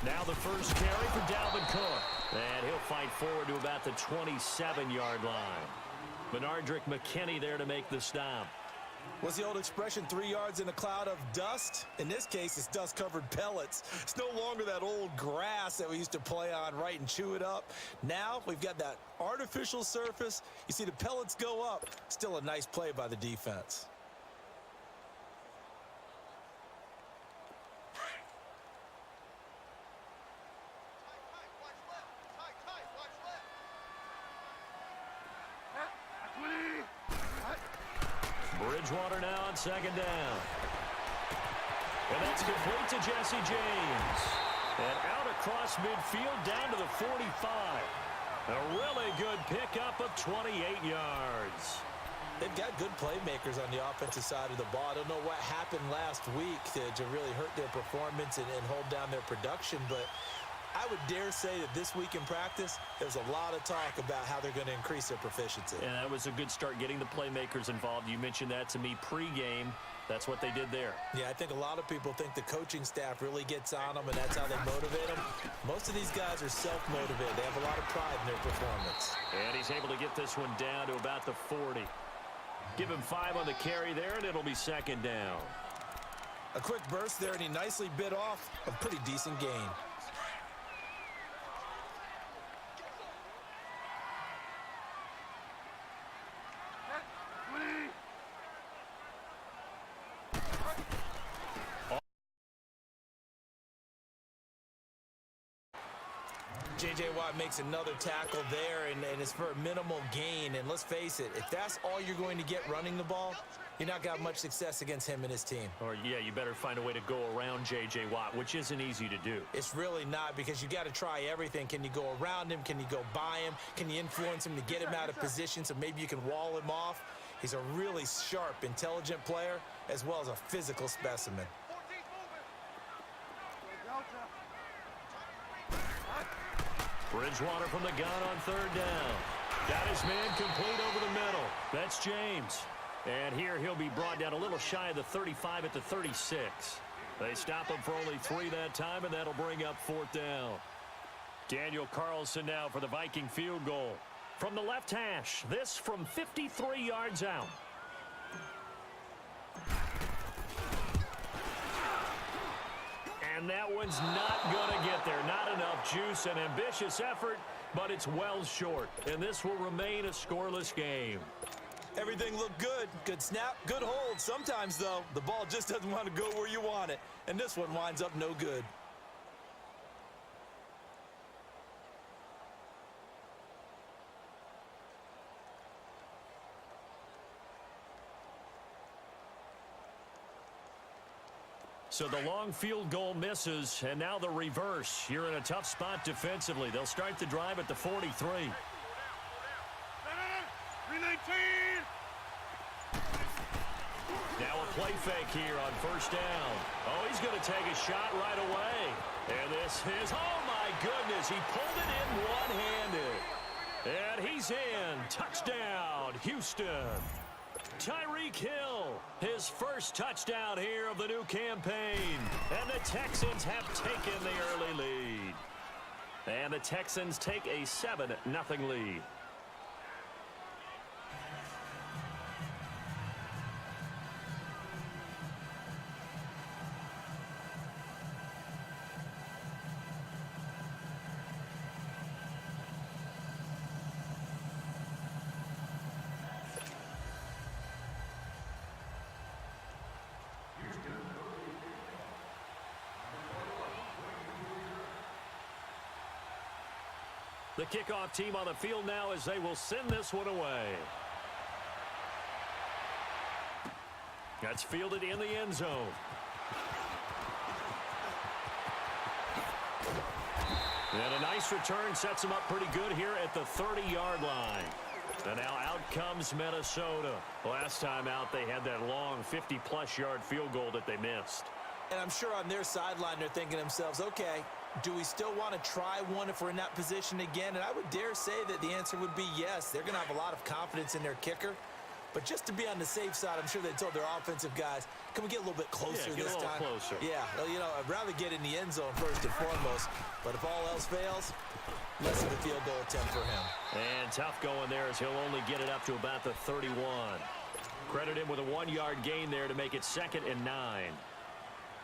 Now the first carry for Dalvin Cook. And he'll fight forward to about the 27-yard line. Benardrick McKinney there to make the stop. What's the old expression, 3 yards in a cloud of dust? In this case, it's dust-covered pellets. It's no longer that old grass that we used to play on, right, and chew it up. Now we've got that artificial surface. You see the pellets go up. Still a nice play by the defense. Bridgewater now on second down. And that's complete to Jesse James. And out across midfield down to the 45. A really good pickup of 28 yards. They've got good playmakers on the offensive side of the ball. I don't know what happened last week to really hurt their performance and hold down their production, but I would dare say that this week in practice, there's a lot of talk about how they're going to increase their proficiency. And that was a good start, getting the playmakers involved. You mentioned that to me pregame. That's what they did there. Yeah, I think a lot of people think the coaching staff really gets on them, and that's how they motivate them. Most of these guys are self-motivated. They have a lot of pride in their performance. And he's able to get this one down to about the 40. Give him 5 on the carry there, and it'll be second down. A quick burst there, and he nicely bit off a pretty decent gain. J.J. Watt makes another tackle there, and it's for a minimal gain. And let's face it, if that's all you're going to get running the ball, you're not got much success against him and his team. Or, yeah, you better find a way to go around J.J. Watt, which isn't easy to do. It's really not, because you got to try everything. Can you go around him? Can you go by him? Can you influence him to get him out of position so maybe you can wall him off? He's a really sharp, intelligent player, as well as a physical specimen. Bridgewater from the gun on third down. Got his man complete over the middle. That's James. And here he'll be brought down a little shy of the 35 at the 36. They stop him for only 3 that time, and that'll bring up fourth down. Daniel Carlson now for the Viking field goal. From the left hash, this from 53 yards out. And that one's not going to get there. Not enough juice. An ambitious effort, but it's well short. And this will remain a scoreless game. Everything looked good. Good snap, good hold. Sometimes, though, the ball just doesn't want to go where you want it. And this one winds up no good. So the long field goal misses, and now the reverse. You're in a tough spot defensively. They'll start the drive at the 43. 319. play fake here on first down. Oh, he's going to take a shot right away. And this is, oh my goodness, he pulled it in one-handed. And he's in. Touchdown, Houston. Tyreek Hill, his first touchdown here of the new campaign. And the Texans have taken the early lead. And the Texans take a 7-0 lead. The kickoff team on the field now as they will send this one away. That's fielded in the end zone. And a nice return sets them up pretty good here at the 30-yard line. And now out comes Minnesota. Last time out, they had that long 50-plus yard field goal that they missed. And I'm sure on their sideline they're thinking to themselves, okay, do we still want to try one if we're in that position again? And I would dare say that the answer would be yes. They're going to have a lot of confidence in their kicker. But just to be on the safe side, I'm sure they told their offensive guys, can we get a little bit closer this time? Closer. Yeah, well, you know, I'd rather get in the end zone first and foremost. But if all else fails, less of a field goal attempt for him. And tough going there as he'll only get it up to about the 31. Credit him with a 1-yard gain there to make it 2nd and 9.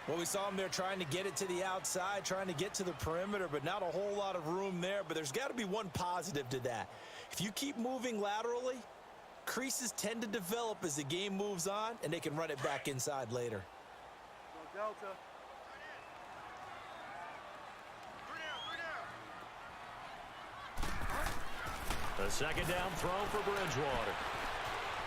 Well, we saw him there trying to get it to the outside, trying to get to the perimeter, but not a whole lot of room there. But there's got to be one positive to that. If you keep moving laterally, creases tend to develop as the game moves on, and they can run it back inside later. Go Delta. A second down throw for Bridgewater.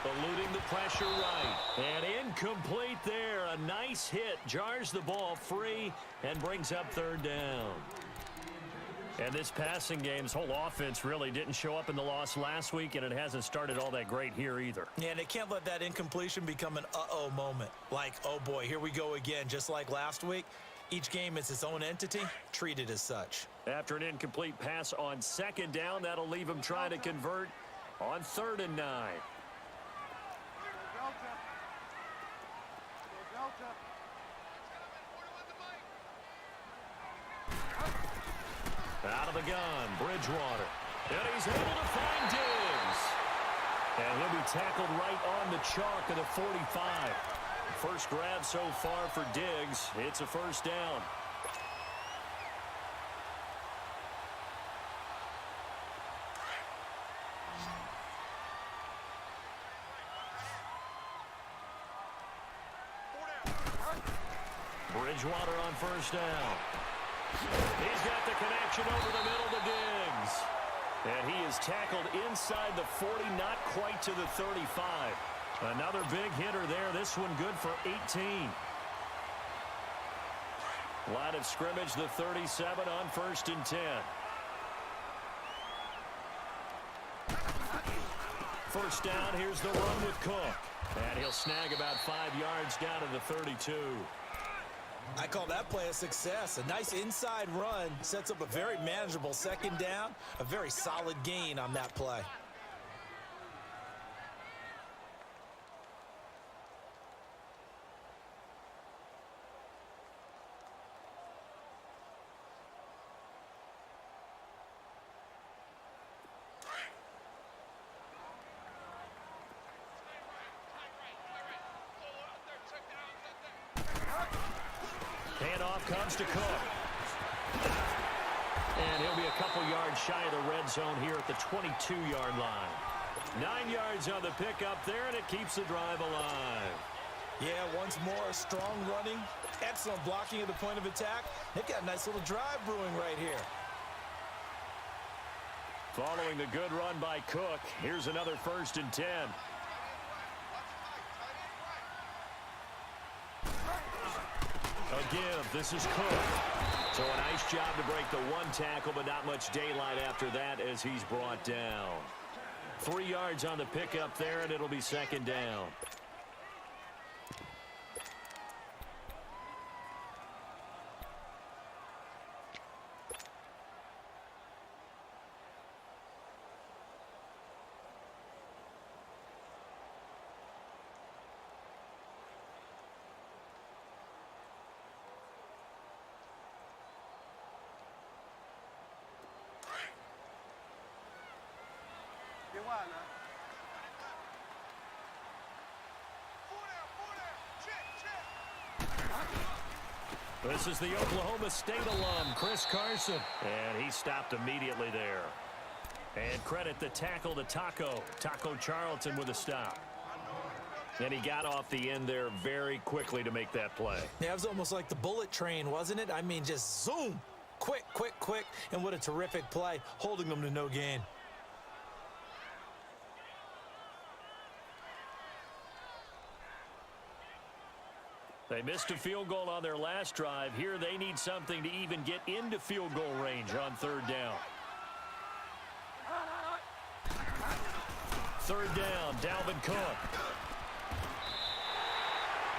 Eluding the pressure right. And incomplete there. A nice hit. Jars the ball free and brings up 3rd down. And this passing game's whole offense really didn't show up in the loss last week, and it hasn't started all that great here either. Yeah, and they can't let that incompletion become an uh-oh moment. Like, oh boy, here we go again, just like last week. Each game is its own entity, treated as such. After an incomplete pass on 2nd down, that'll leave him trying to convert on 3rd and 9. Out of the gun, Bridgewater. And he's able to find Diggs. And he'll be tackled right on the chalk of the 45. First grab so far for Diggs. It's a 1st down. Bridgewater on 1st down. He's got the connection over the middle to Diggs. And he is tackled inside the 40, not quite to the 35. Another big hitter there. This one good for 18. Line of scrimmage, the 37 on 1st and 10. First down, here's the run with Cook. And he'll snag about 5 yards down to the 32. I call that play a success. A nice inside run sets up a very manageable 2nd down. A very solid gain on that play. Handoff comes to Cook. And he'll be a couple yards shy of the red zone here at the 22-yard line. 9 yards on the pickup there, and it keeps the drive alive. Yeah, once more, strong running, excellent blocking at the point of attack. They've got a nice little drive brewing right here. Following the good run by Cook, here's another 1st and 10. A give. This is Cook. So a nice job to break the 1 tackle, but not much daylight after that as he's brought down. 3 yards on the pickup there, and it'll be 2nd down. This is the Oklahoma State alum, Chris Carson. And he stopped immediately there. And credit the tackle to Taco Charlton with a stop. And he got off the end there very quickly to make that play. Yeah, it was almost like the bullet train, wasn't it? I mean, just zoom. Quick, quick, quick. And what a terrific play, holding them to no gain. They missed a field goal on their last drive. Here they need something to even get into field goal range on third down. Third down, Dalvin Cook.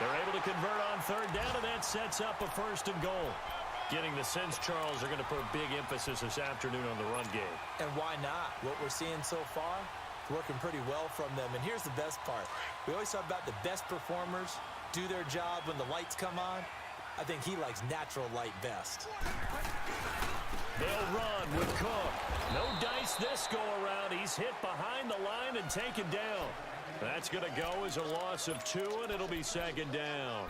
They're able to convert on third down, and that sets up a 1st and goal. Getting the sense Charles are going to put big emphasis this afternoon on the run game. And why not? What we're seeing so far, it's working pretty well from them. And here's the best part. We always talk about the best performers do their job when the lights come on. I think he likes natural light best. They'll run with Cook. No dice this go around. He's hit behind the line and taken down. That's going to go as a loss of 2, and it'll be 2nd down.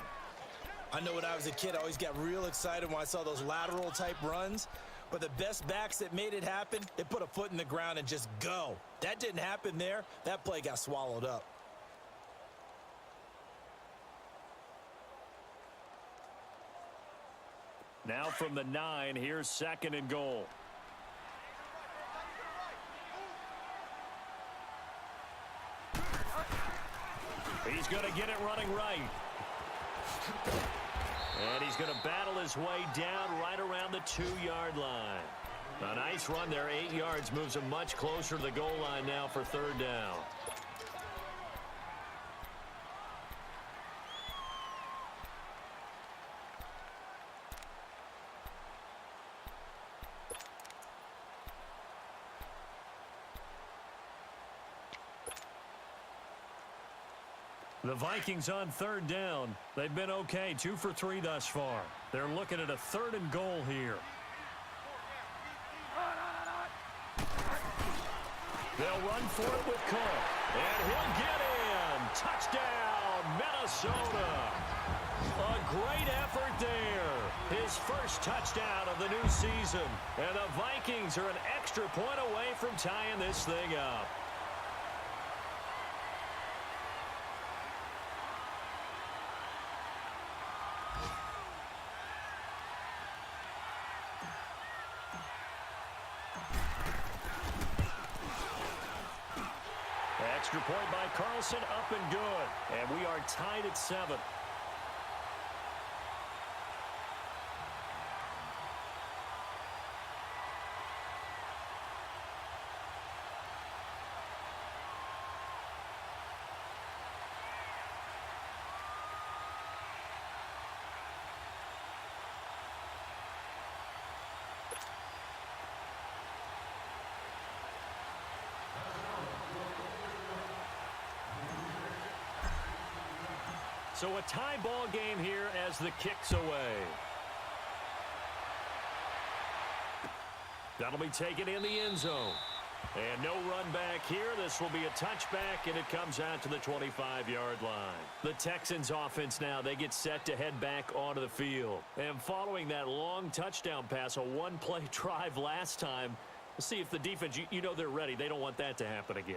I know when I was a kid, I always got real excited when I saw those lateral type runs. But the best backs that made it happen, they put a foot in the ground and just go. That didn't happen there. That play got swallowed up. Now from the 9, here's 2nd and goal. He's going to get it running right. And he's going to battle his way down right around the 2-yard line. A nice run there, 8 yards, moves him much closer to the goal line now for third down. The Vikings on third down. They've been okay, 2 for 3 thus far. They're looking at a 3rd and goal here. They'll run for it with Cook. And he'll get in. Touchdown, Minnesota. A great effort there. His first touchdown of the new season. And the Vikings are an extra point away from tying this thing up. Extra point by Carlson, up and good. And we are tied at 7. So a tie ball game here as the kick's away. That'll be taken in the end zone. And no run back here. This will be a touchback, and it comes out to the 25-yard line. The Texans offense now, they get set to head back onto the field. And following that long touchdown pass, a one-play drive last time, let's see if the defense, you know they're ready. They don't want that to happen again.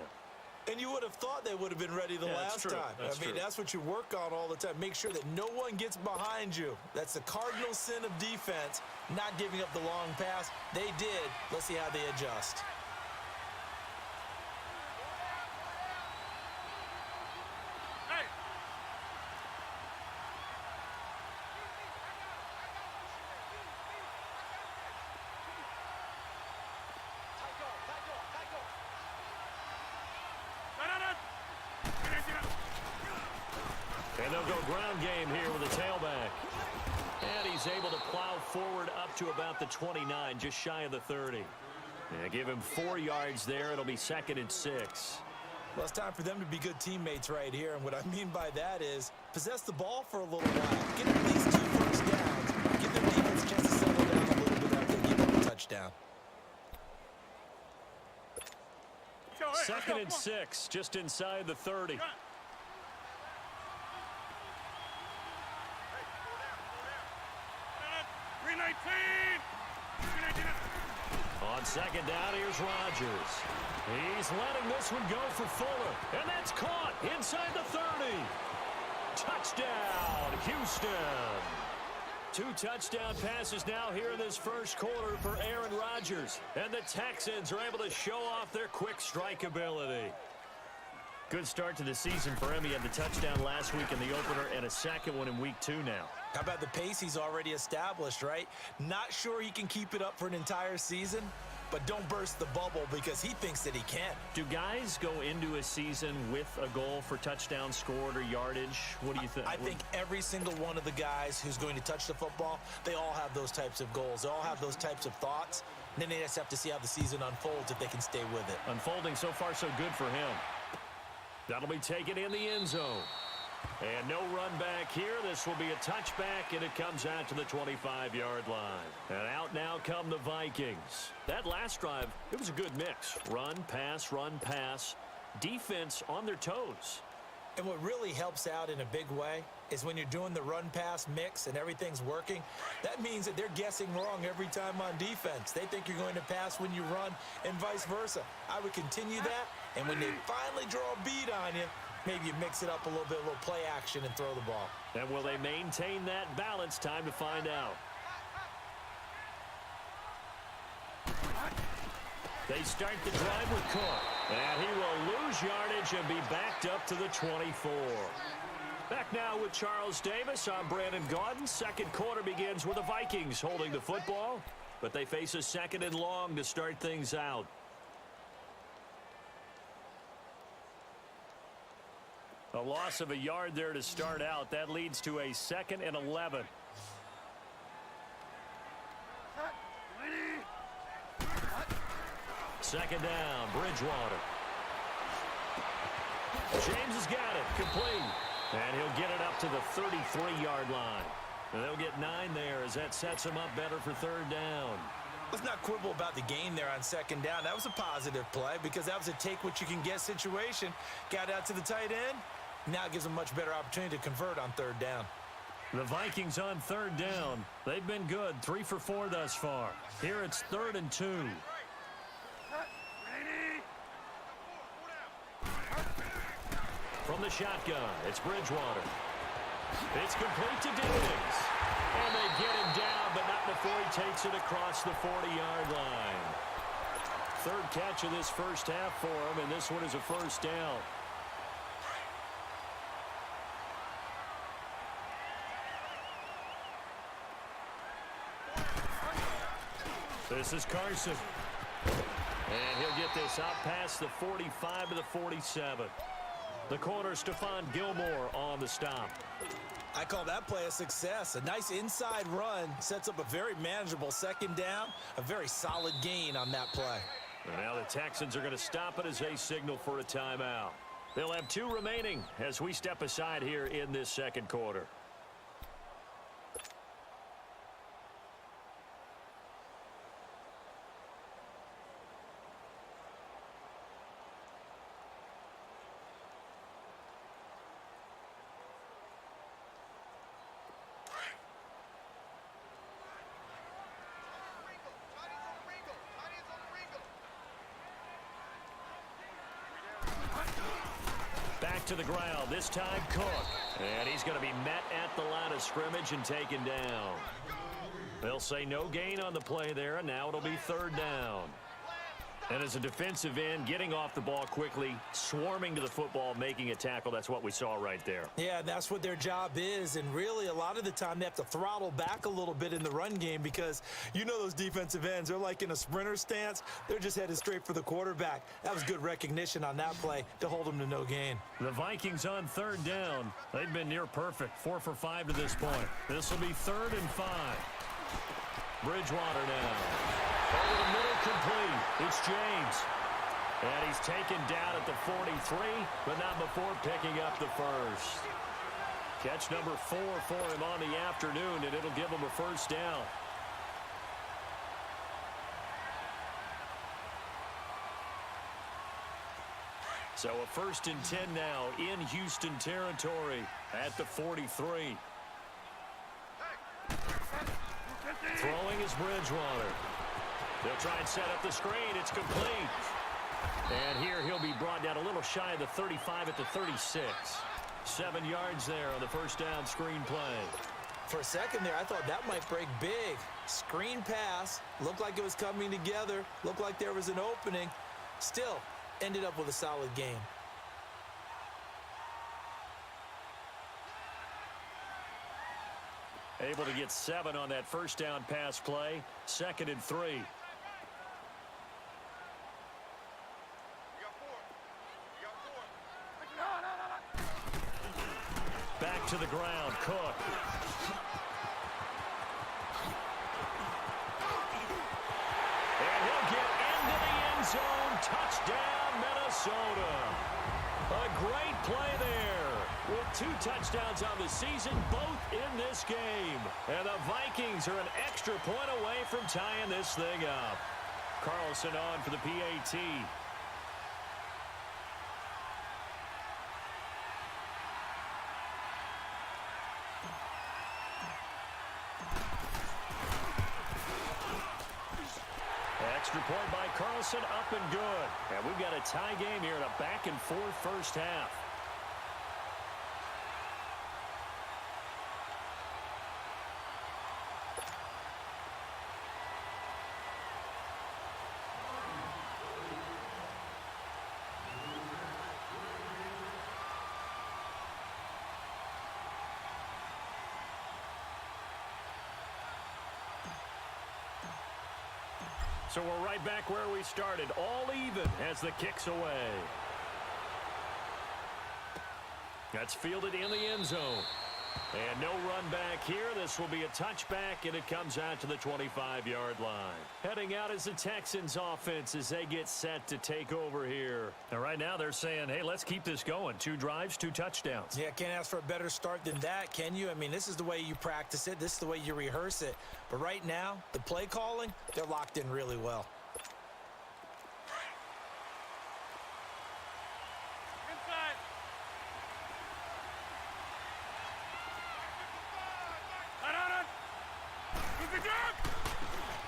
And you would have thought they would have been ready the last time. I mean, that's what you work on all the time. Make sure that no one gets behind you. That's the cardinal sin of defense, not giving up the long pass. They did. Let's see how they adjust. And they'll go ground game here with a tailback. And he's able to plow forward up to about the 29, just shy of the 30. Yeah, give him 4 yards there. It'll be 2nd and 6. Well, it's time for them to be good teammates right here. And what I mean by that is possess the ball for a little while. Get at least 2 first downs. Give their defense a chance to settle down a little bit after they give up a touchdown. 2nd and 6, just inside the 30. On second down, here's Rodgers. He's letting this one go for Fuller. And that's caught inside the 30. Touchdown, Houston. 2 touchdown passes now here in this first quarter for Aaron Rodgers. And the Texans are able to show off their quick strike ability. Good start to the season for him. He had the touchdown last week in the opener and a second one in week 2 now. How about the pace he's already established, right? Not sure he can keep it up for an entire season, but don't burst the bubble because he thinks that he can. Do guys go into a season with a goal for touchdown scored or yardage? What do you think? I think every single one of the guys who's going to touch the football, they all have those types of goals. They all have those types of thoughts. And then they just have to see how the season unfolds if they can stay with it. Unfolding so far so good for him. That'll be taken in the end zone. And no run back here. This will be a touchback, and it comes out to the 25-yard line. And out now come the Vikings. That last drive, it was a good mix. Run, pass, defense on their toes. And what really helps out in a big way is when you're doing the run-pass mix and everything's working, that means that they're guessing wrong every time on defense. They think you're going to pass when you run and vice versa. I would continue that, and when they finally draw a bead on you, maybe you mix it up a little bit, a little play action and throw the ball. And will they maintain that balance? Time to find out. They start the drive with Cook. And he will lose yardage and be backed up to the 24. Back now with Charles Davis. I'm Brandon Gaudin. Second quarter begins with the Vikings holding the football, but they face a second and long to start things out. A loss of a yard there to start out. That leads to a 2nd and 11. Second down, Bridgewater. James has got it, complete. And he'll get it up to the 33-yard line. And they'll get 9 there as that sets him up better for third down. Let's not quibble about the gain there on second down. That was a positive play because that was a take-what-you-can-get situation. Got out to the tight end. Now it gives them a much better opportunity to convert on third down. The Vikings on third down. They've been good, 3 for 4 thus far. Here it's 3rd and 2. From the shotgun, it's Bridgewater. It's complete to Diggs. And they get him down, but not before he takes it across the 40-yard line. 3rd catch of this first half for him, and this one is a first down. This is Carson. And he'll get this out past the 45 to the 47. The corner, Stephon Gilmore on the stop. I call that play a success. A nice inside run sets up a very manageable second down. A very solid gain on that play. And now the Texans are going to stop it as they signal for a timeout. They'll have 2 remaining as we step aside here in this second quarter. To the ground, this time Cook. And he's going to be met at the line of scrimmage and taken down. They'll say no gain on the play there, and now it'll be 3rd down. And as a defensive end, getting off the ball quickly, swarming to the football, making a tackle, that's what we saw right there. Yeah, that's what their job is, and really a lot of the time they have to throttle back a little bit in the run game because you know those defensive ends, they're like in a sprinter stance. They're just headed straight for the quarterback. That was good recognition on that play to hold them to no gain. The Vikings on 3rd down. They've been near perfect, 4 for 5 to this point. This will be 3rd and 5. Bridgewater now. Over the middle, complete. It's James. And he's taken down at the 43, but not before picking up the first. Catch number 4 for him on the afternoon, and it'll give him a first down. So a 1st and 10 now in Houston territory at the 43. Throwing is Bridgewater. They'll try and set up the screen. It's complete. And here he'll be brought down a little shy of the 35 at the 36. 7 yards there on the first down screen play. For a second there, I thought that might break big. Screen pass. Looked like it was coming together. Looked like there was an opening. Still, ended up with a solid game. Able to get 7 on that first down pass play. 2nd and 3. Back to the ground, Cook. And he'll get into the end zone. Touchdown, Minnesota. A great play there. With 2 touchdowns on the season, both in this game. And the Vikings are an extra point away from tying this thing up. Carlson on for the PAT. Extra point by Carlson, up and good. And we've got a tie game here in a back-and-forth first half. So we're right back where we started, all even as the kick's away. That's fielded in the end zone. And no run back here. This will be a touchback, and it comes out to the 25-yard line. Heading out is the Texans offense as they get set to take over here. And right now they're saying, hey, let's keep this going. 2 drives, 2 touchdowns. Yeah, can't ask for a better start than that, can you? I mean, this is the way you practice it. This is the way you rehearse it. But right now, the play calling, they're locked in really well.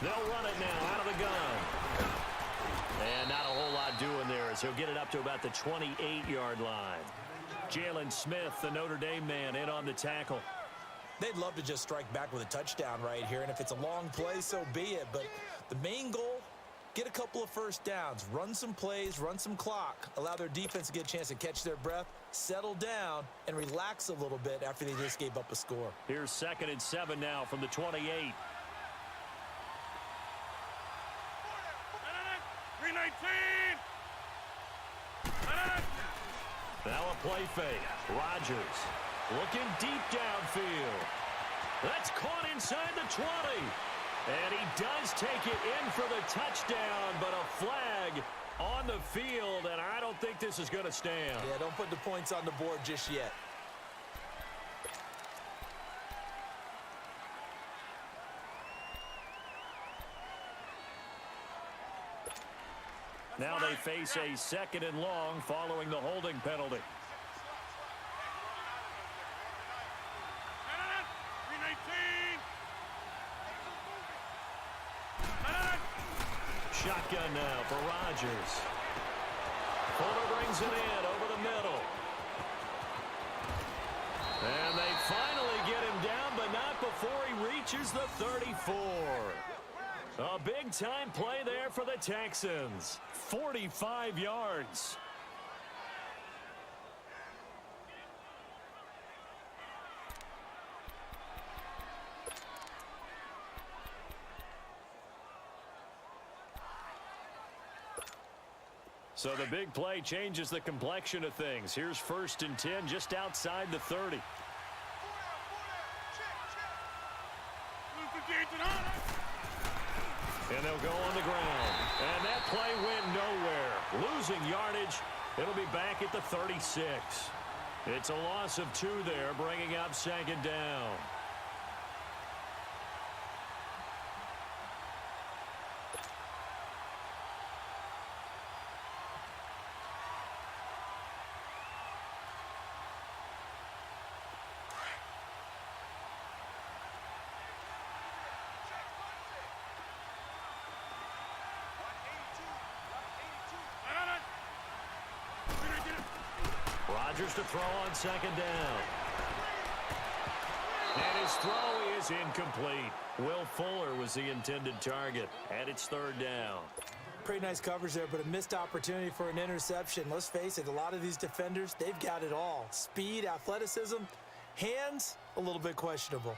They'll run it now out of the gun. And not a whole lot doing there as he'll get it up to about the 28-yard line. Jalen Smith, the Notre Dame man, in on the tackle. They'd love to just strike back with a touchdown right here, and if it's a long play, so be it. But the main goal, get a couple of first downs, run some plays, run some clock, allow their defense to get a chance to catch their breath, settle down, and relax a little bit after they just gave up a score. Here's 2nd and 7 now from the 28. 319. Now a play fake. Rodgers looking deep downfield. That's caught inside the 20. And he does take it in for the touchdown, but a flag on the field, and I don't think this is going to stand. Yeah, don't put the points on the board just yet. Now they face a 2nd and long following the holding penalty. 319. Shotgun now for Rodgers. Fuller brings it in over the middle. And they finally get him down, but not before he reaches the 34. A big-time play there for the Texans. 45 yards. So the big play changes the complexion of things. Here's 1st and 10 just outside the 30. And they'll go on the ground. And that play went nowhere. Losing yardage. It'll be back at the 36. It's a loss of 2 there, bringing up 2nd down. Rodgers to throw on second down. And his throw is incomplete. Will Fuller was the intended target, and it's third down. Pretty nice coverage there, but a missed opportunity for an interception. Let's face it, a lot of these defenders, they've got it all. Speed, athleticism, hands, a little bit questionable.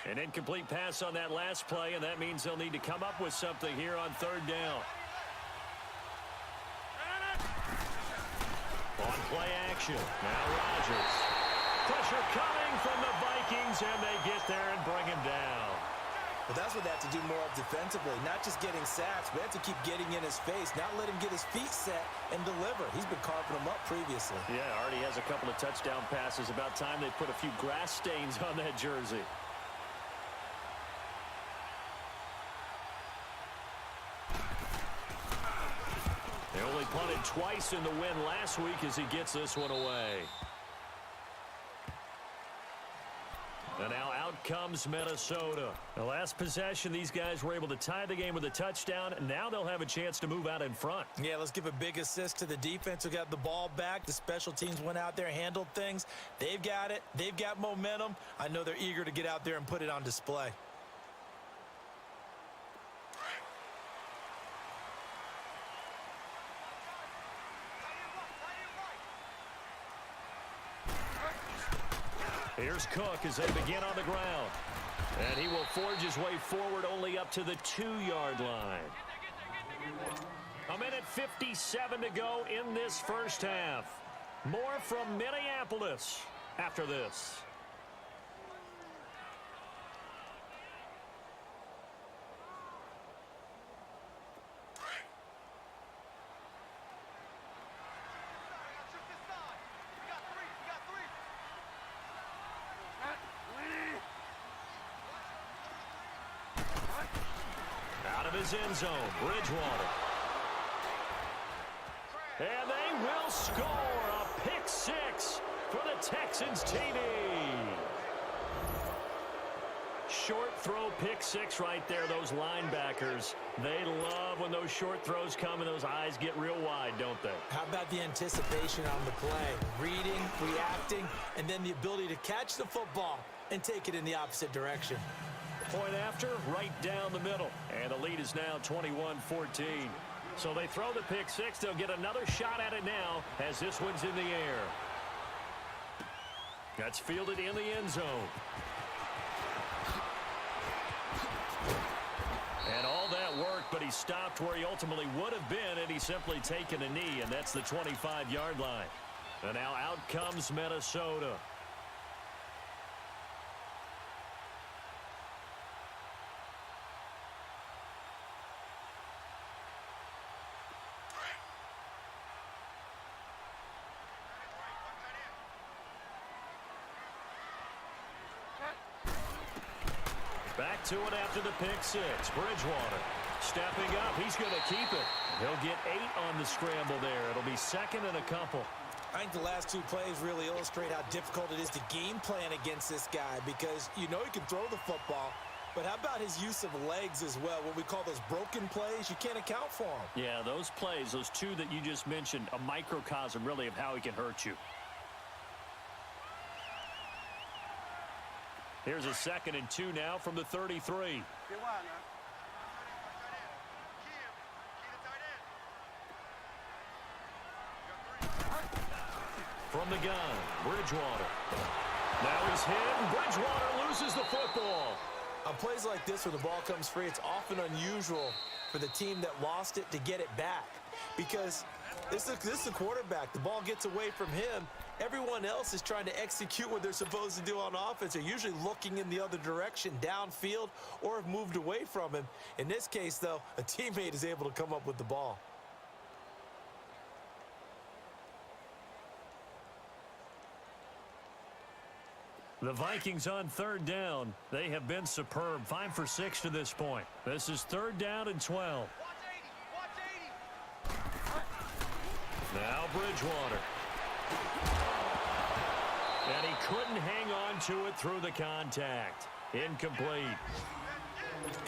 An incomplete pass on that last play, and that means they'll need to come up with something here on third down. On play action, now Rodgers. Pressure coming from the Vikings, and they get there and bring him down. But that's what they have to do more of defensively, not just getting sacks, but have to keep getting in his face, not let him get his feet set and deliver. He's been carving them up previously. Yeah, already has a couple of touchdown passes. About time they put a few grass stains on that jersey. They only punted twice in the win last week as he gets this one away. And now out comes Minnesota. The last possession, these guys were able to tie the game with a touchdown, and now they'll have a chance to move out in front. Yeah, let's give a big assist to the defense who got the ball back. The special teams went out there, handled things. They've got it. They've got momentum. I know they're eager to get out there and put it on display. Here's Cook as they begin on the ground. And he will forge his way forward only up to the 2-yard line. A minute 57 to go in this first half. More from Minneapolis after this. His end zone, Bridgewater. And they will score a pick six for the Texans TD. Short throw pick six right there. Those linebackers, they love when those short throws come and those eyes get real wide, don't they? How about the anticipation on the play? Reading, reacting, and then the ability to catch the football and take it in the opposite direction. Point after, right down the middle. And the lead is now 21-14. So they throw the pick six. They'll get another shot at it now as this one's in the air. That's fielded in the end zone. And all that worked, but he stopped where he ultimately would have been had he simply taken a knee, and that's the 25-yard line. And now out comes Minnesota. Back to it after the pick six. Bridgewater stepping up. He's going to keep it. He'll get 8 on the scramble there. It'll be second and a couple. I think the last two plays really illustrate how difficult it is to game plan against this guy because you know he can throw the football, but how about his use of legs as well? What we call those broken plays, you can't account for them. Yeah, those plays, those two that you just mentioned, a microcosm really of how he can hurt you. Here's a 2nd and 2 now from the 33. From the gun, Bridgewater. Now he's hit, and Bridgewater loses the football. On plays like this where the ball comes free, it's often unusual for the team that lost it to get it back because this is the quarterback. The ball gets away from him. Everyone else is trying to execute what they're supposed to do on offense. They're usually looking in the other direction, downfield, or have moved away from him. In this case, though, a teammate is able to come up with the ball. The Vikings on third down. They have been superb. 5 for 6 to this point. This is 3rd down and 12. Now Bridgewater. And he couldn't hang on to it through the contact. Incomplete.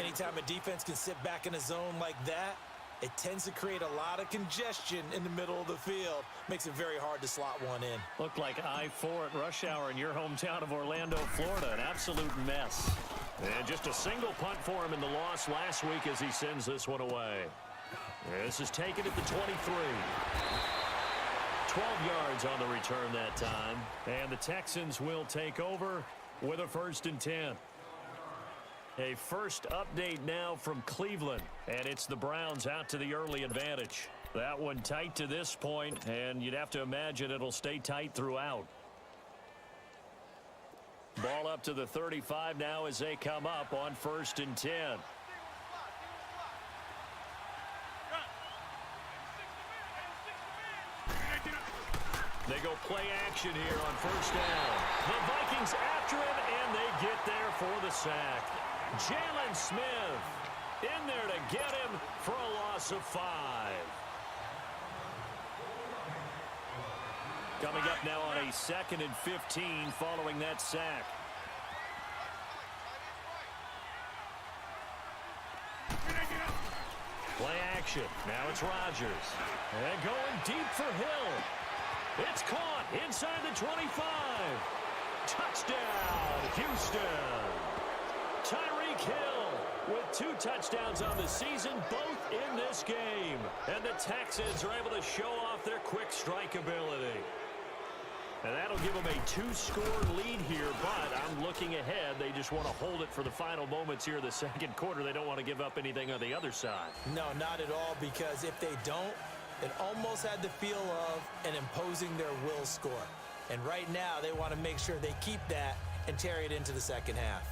Anytime a defense can sit back in a zone like that, It tends to create a lot of congestion in the middle of the field. Makes it very hard to slot one in. Looked like I-4 at rush hour in your hometown of Orlando, Florida. An absolute mess. And just a single punt for him in the loss last week as he sends this one away. This is taken at the 23. 12 yards on the return that time. And the Texans will take over with a 1st and 10. A first update now from Cleveland. And it's the Browns out to the early advantage. That one tight to this point, and you'd have to imagine it'll stay tight throughout. Ball up to the 35 now as they come up on 1st and 10. They go play action here on 1st down. The Vikings after him, and they get there for the sack. Jalen Smith in there to get him for a loss of 5. Coming up now on a 2nd and 15 following that sack. Play action. Now it's Rodgers. And going deep for Hill. It's caught inside the 25. Touchdown, Houston. Tyreek Hill with 2 touchdowns on the season, both in this game. And the Texans are able to show off their quick strike ability. And that'll give them a 2-score lead here, but I'm looking ahead. They just want to hold it for the final moments here of the 2nd quarter. They don't want to give up anything on the other side. No, not at all, because if they don't, it almost had the feel of an imposing their will score. And right now, they want to make sure they keep that and carry it into the 2nd half.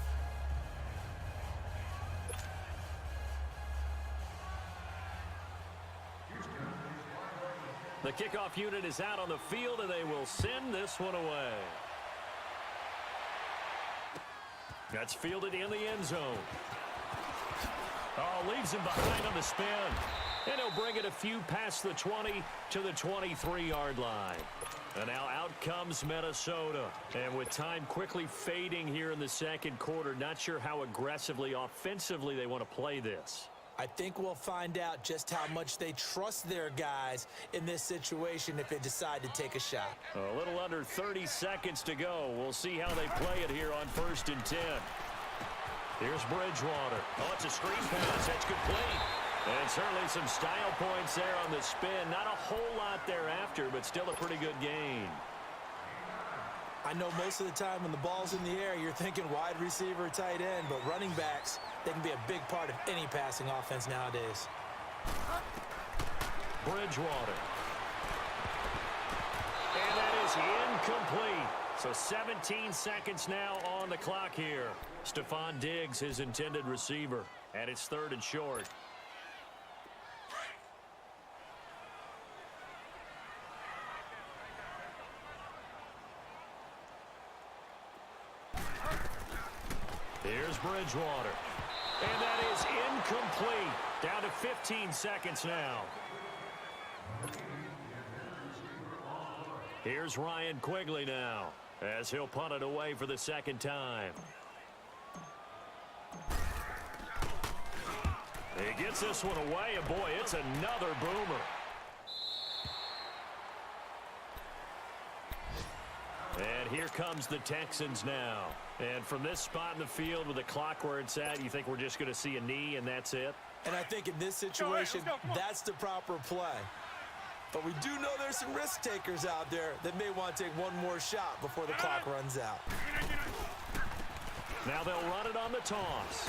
The kickoff unit is out on the field, and they will send this one away. That's fielded in the end zone. Oh, leaves him behind on the spin. And he'll bring it a few past the 20 to the 23-yard line. And now out comes Minnesota. And with time quickly fading here in the 2nd quarter, not sure how aggressively, offensively they want to play this. I think we'll find out just how much they trust their guys in this situation if they decide to take a shot. A little under 30 seconds to go. We'll see how they play it here on 1st and 10. Here's Bridgewater. Oh, it's a screen pass. That's complete. And certainly some style points there on the spin. Not a whole lot thereafter, but still a pretty good gain. I know most of the time when the ball's in the air, you're thinking wide receiver, tight end, but running backs, they can be a big part of any passing offense nowadays. Bridgewater. And that is incomplete. So 17 seconds now on the clock here. Stephon Diggs, his intended receiver. And it's 3rd and short. Here's Bridgewater. And that is incomplete. Down to 15 seconds now. Here's Ryan Quigley now, as he'll punt it away for the 2nd time. He gets this one away, and boy, it's another boomer. And here comes the Texans now. And from this spot in the field with the clock where it's at, you think we're just going to see a knee and that's it? And I think in this situation, that's the proper play. But we do know there's some risk takers out there that may want to take one more shot before the clock runs out. Now they'll run it on the toss.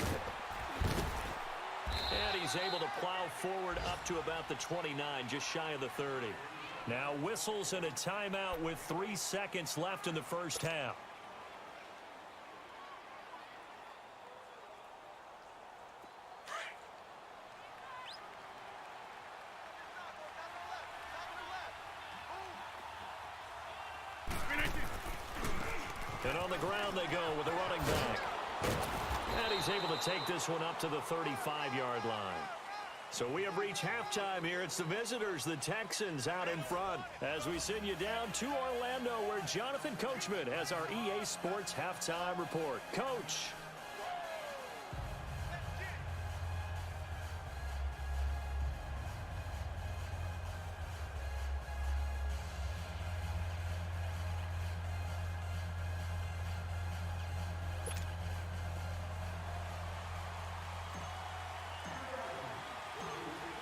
And he's able to plow forward up to about the 29, just shy of the 30. Now whistles and a timeout with 3 seconds left in the 1st half. And on the ground they go with the running back. And he's able to take this one up to the 35-yard line. So we have reached halftime here. It's the visitors, the Texans, out in front as we send you down to Orlando where Jonathan Coachman has our EA Sports halftime report. Coach.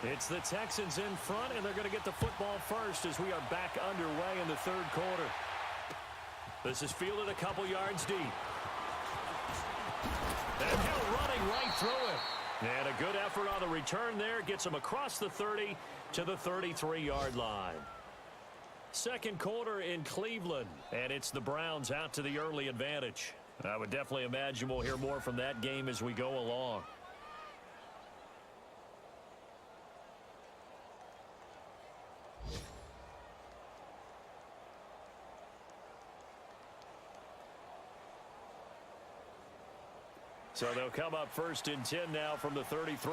It's the Texans in front, and they're going to get the football first as we are back underway in the third quarter. This is fielded a couple yards deep. And Hill running right through it. And a good effort on the return there. Gets him across the 30 to the 33-yard line. Second quarter in Cleveland, and it's the Browns out to the early advantage. I would definitely imagine we'll hear more from that game as we go along. So they'll come up first and 10 now from the 33.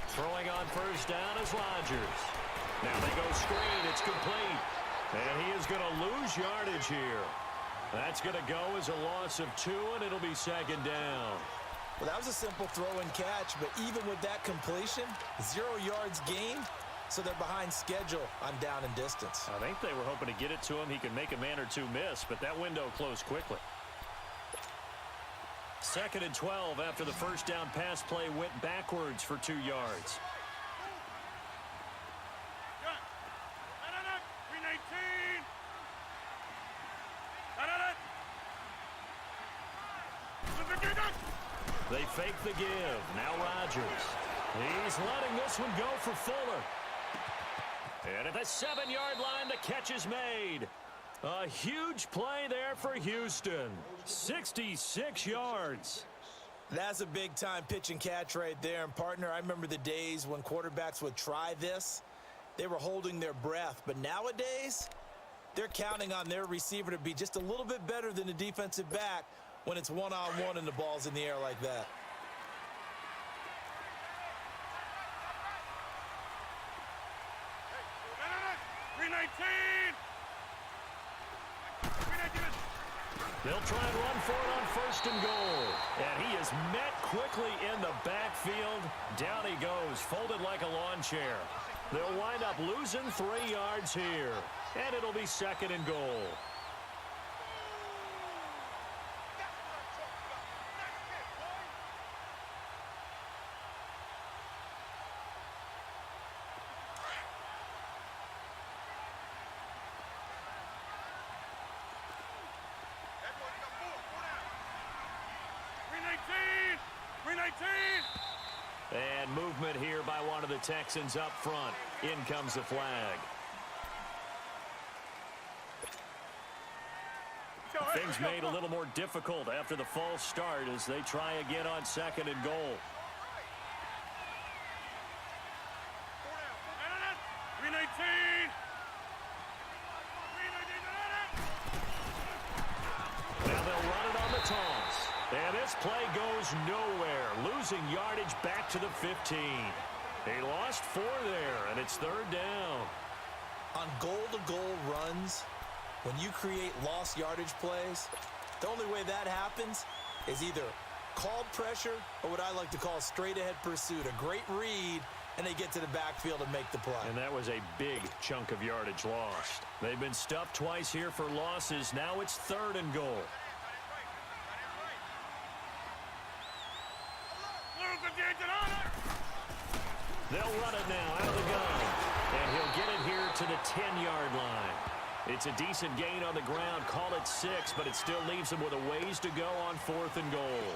Throwing on first down is Rodgers. Now they go screen. It's complete. And he is going to lose yardage here. That's going to go as a loss of 2, and it'll be second down. Well, that was a simple throw and catch, but even with that completion, 0 yards gained, so they're behind schedule on down and distance. I think they were hoping to get it to him. He could make a man or two miss, but that window closed quickly. Second and 12 after the first down pass play went backwards for 2 yards. They fake the give. Now Rodgers. He's letting this one go for Fuller. And at the 7-yard line, the catch is made. A huge play there for Houston. 66 yards. That's a big-time pitch and catch right there. And, partner, I remember the days when quarterbacks would try this. They were holding their breath. But nowadays, they're counting on their receiver to be just a little bit better than the defensive back when it's one-on-one and the ball's in the air like that. They'll try and run for it on first and goal. And he is met quickly in the backfield. Down he goes, folded like a lawn chair. They'll wind up losing 3 yards here. And it'll be second and goal. And movement here by one of the Texans up front. In comes the flag. Things made a little more difficult after the false start as they try again on second and goal. Now they'll run it on the toss. And this play goes nowhere, losing yardage back to the 15. He lost 4 there, and it's third down. On goal-to-goal runs, when you create lost yardage plays, the only way that happens is either called pressure or what I like to call straight-ahead pursuit. A great read, and they get to the backfield and make the play. And that was a big chunk of yardage lost. They've been stuffed twice here for losses. Now it's third and goal. They'll run it now out of the gun. And he'll get it here to the 10-yard line. It's a decent gain on the ground. Call it 6, but it still leaves him with a ways to go on fourth and goal.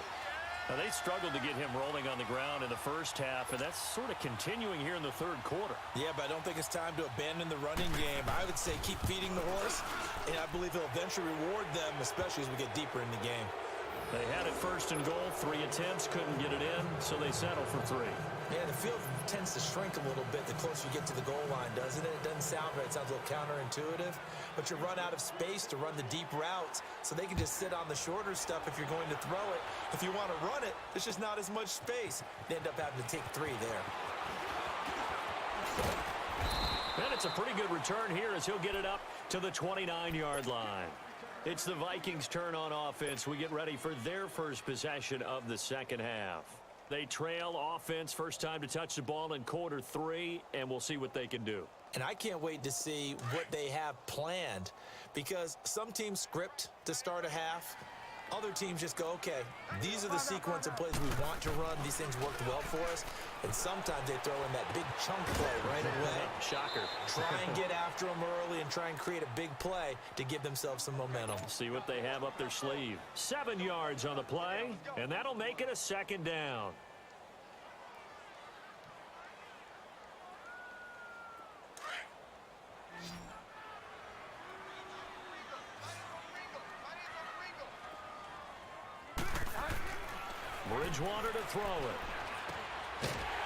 Now, they struggled to get him rolling on the ground in the first half, and that's sort of continuing here in the third quarter. Yeah, but I don't think it's time to abandon the running game. I would say keep feeding the horse, and I believe he'll eventually reward them, especially as we get deeper in the game. They had it first and goal, 3 attempts, couldn't get it in, so they settle for 3. Yeah, the field tends to shrink a little bit the closer you get to the goal line, doesn't it? It doesn't sound right. It sounds a little counterintuitive. But you run out of space to run the deep routes, so they can just sit on the shorter stuff if you're going to throw it. If you want to run it, there's just not as much space. They end up having to take 3 there. And it's a pretty good return here as he'll get it up to the 29-yard line. It's the Vikings' turn on offense. We get ready for their first possession of the second half. They trail offense, first time to touch the ball in quarter 3, and we'll see what they can do. And I can't wait to see what they have planned, because some teams script to start a half. Other teams just go, okay, these are the sequence of plays we want to run. These things worked well for us. And sometimes they throw in that big chunk play right away. Shocker. Try and get after them early and try and create a big play to give themselves some momentum. See what they have up their sleeve. 7 yards on the play, and that'll make it a second down. Bridgewater to throw it.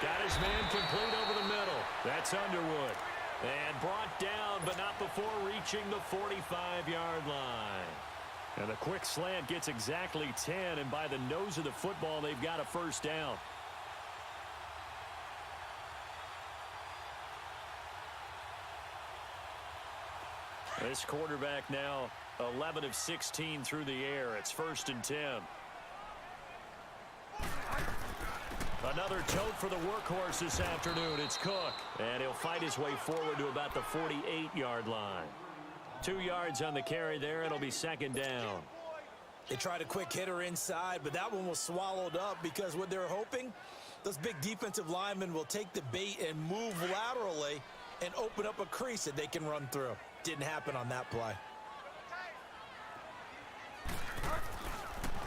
Got his man complete over the middle. That's Underwood. And brought down, but not before reaching the 45-yard line. And the quick slant gets exactly 10, and by the nose of the football, they've got a first down. This quarterback now 11 of 16 through the air. It's 1st and 10. Another tote for the workhorse this afternoon. It's Cook. And he'll fight his way forward to about the 48-yard line. 2 yards on the carry there. It'll be second down. They tried a quick hitter inside, but that one was swallowed up because what they're hoping, those big defensive linemen will take the bait and move laterally and open up a crease that they can run through. Didn't happen on that play.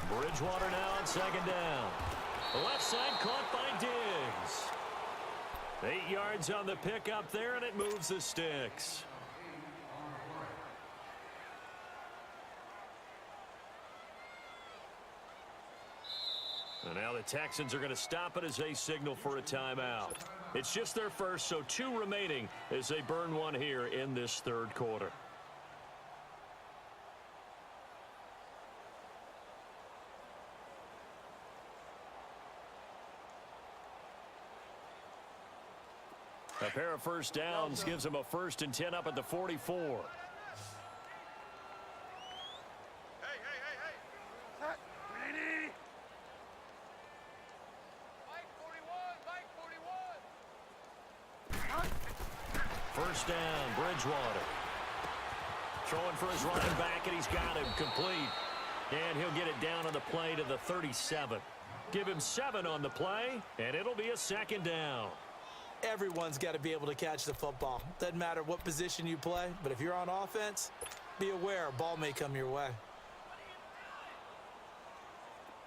Bridgewater now on second down. The left side caught by Diggs. 8 yards on the pickup there, and it moves the sticks. And now the Texans are going to stop it as they signal for a timeout. It's just their first, so 2 remaining as they burn one here in this third quarter. A pair of first downs gives them a 1st and 10 up at the 44. Hey. Ready? Mike 41. First down, Bridgewater. Throwing for his running back, and he's got him complete. And he'll get it down on the play to the 37. Give him 7 on the play, and it'll be a second down. Everyone's got to be able to catch the football. Doesn't matter what position you play, but if you're on offense, be aware a ball may come your way.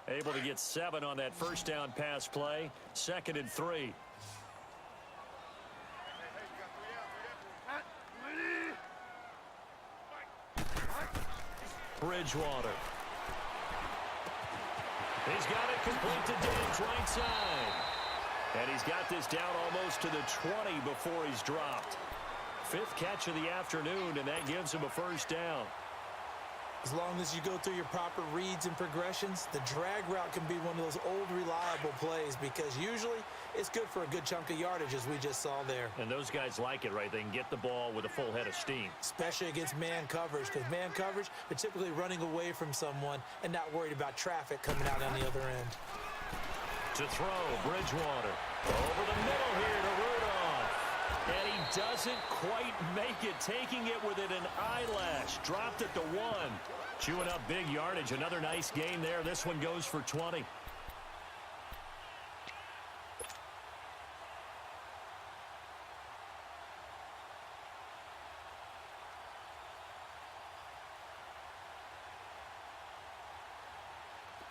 Able to get 7 on that first down pass play. 2nd and 3. Bridgewater. He's got it complete to Diggs right side. And he's got this down almost to the 20 before he's dropped. 5th catch of the afternoon, and that gives him a first down. As long as you go through your proper reads and progressions, the drag route can be one of those old reliable plays because usually it's good for a good chunk of yardage as we just saw there. And those guys like it, right? They can get the ball with a full head of steam. Especially against man coverage, because man coverage, they're typically running away from someone and not worried about traffic coming out on the other end. To throw, Bridgewater. Over the middle here to Rudolph. And he doesn't quite make it, taking it within an eyelash. Dropped it to 1. Chewing up big yardage. Another nice gain there. This one goes for 20.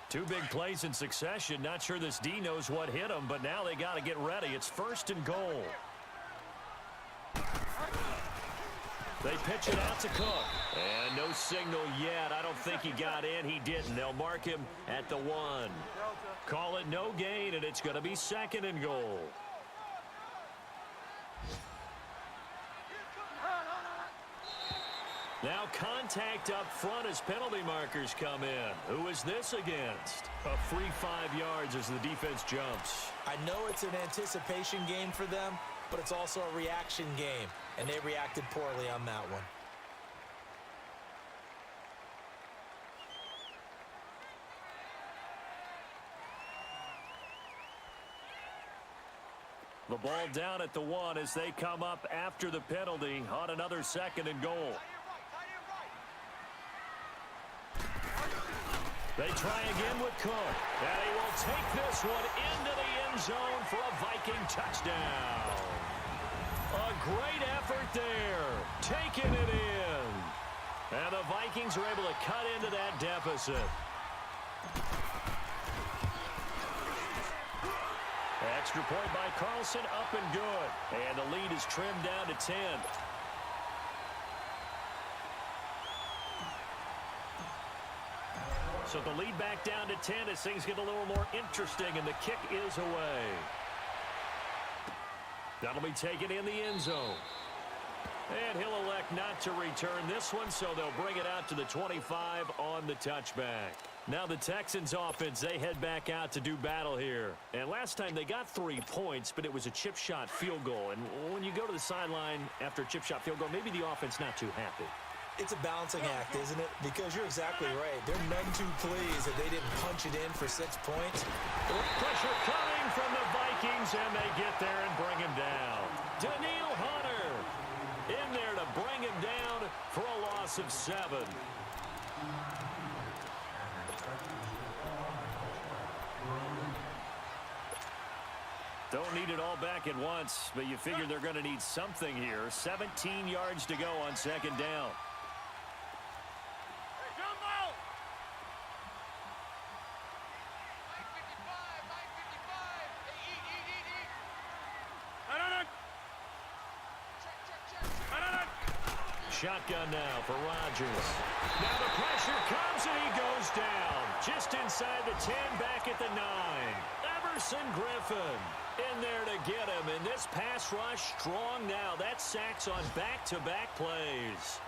Two big plays in succession. Not sure this D knows what hit him, but now they got to get ready. It's 1st and goal. They pitch it out to Cook. And no signal yet. I don't think he got in. He didn't. They'll mark him at the 1. Call it no gain, and it's going to be 2nd and goal. Now contact up front as penalty markers come in. Who is this against? A free 5 yards as the defense jumps. I know it's an anticipation game for them, but it's also a reaction game, and they reacted poorly on that one. The ball down at the 1 as they come up after the penalty on another 2nd and goal. They try again with Cook. And he will take this one into the end zone for a Viking touchdown. A great effort there. Taking it in. And the Vikings are able to cut into that deficit. Extra point by Carlson, up and good. And the lead is trimmed down to 10. So the lead back down to 10 as things get a little more interesting, and the kick is away. That'll be taken in the end zone. And he'll elect not to return this one, so they'll bring it out to the 25 on the touchback. Now the Texans offense, they head back out to do battle here. And last time they got 3 points, but it was a chip shot field goal. And when you go to the sideline after a chip shot field goal, maybe the offense not too happy. It's a balancing act, isn't it? Because you're exactly right. They're none too pleased that they didn't punch it in for 6 points. Pressure coming from the Vikings, and they get there and bring him down. Daniil Hunter in there to bring him down for a loss of 7. Don't need it all back at once, but you figure they're going to need something here. 17 yards to go on second down. Shotgun now for Rodgers. Now the pressure comes and he goes down. Just inside the 10, back at the 9. Everson Griffin in there to get him. And this pass rush strong now. That's sacks on back-to-back plays.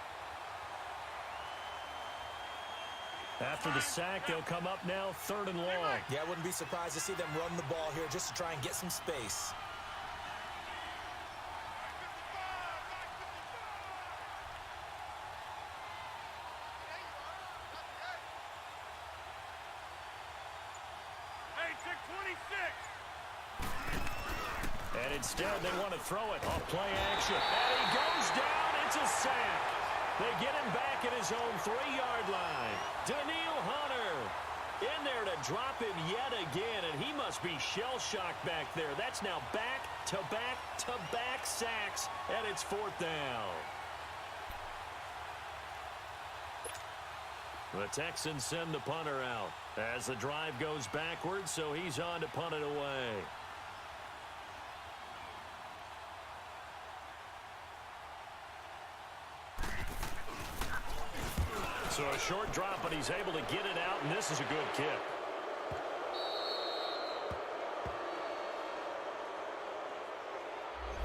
After the sack, they'll come up now 3rd and long. Yeah, I wouldn't be surprised to see them run the ball here just to try and get some space. And instead, they want to throw it off play action. And he goes down. It's a sack. They get him back at his own 3-yard line. Daniil Hunter in there to drop him yet again, and he must be shell-shocked back there. That's now back-to-back-to-back sacks, and it's 4th down. The Texans send the punter out as the drive goes backwards, so he's on to punt it away. So a short drop, but he's able to get it out, and this is a good kick.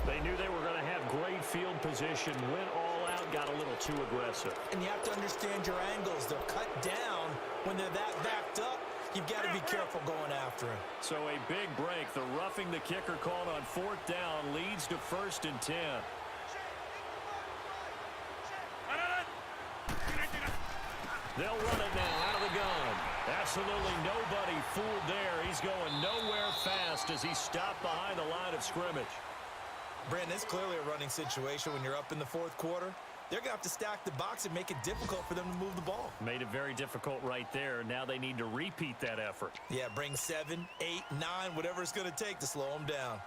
They knew they were going to have great field position, went all out, got a little too aggressive. And you have to understand your angles. They're cut down when they're that backed up. You've got to be careful going after him. So a big break. The roughing the kicker called on 4th down leads to 1st and 10. They'll run it now out of the gun. Absolutely nobody fooled there. He's going nowhere fast as he's stopped behind the line of scrimmage. Brandon, it's clearly a running situation when you're up in the 4th quarter. They're going to have to stack the box and make it difficult for them to move the ball. Made it very difficult right there. Now they need to repeat that effort. Yeah, bring 7, 8, 9, whatever it's going to take to slow them down.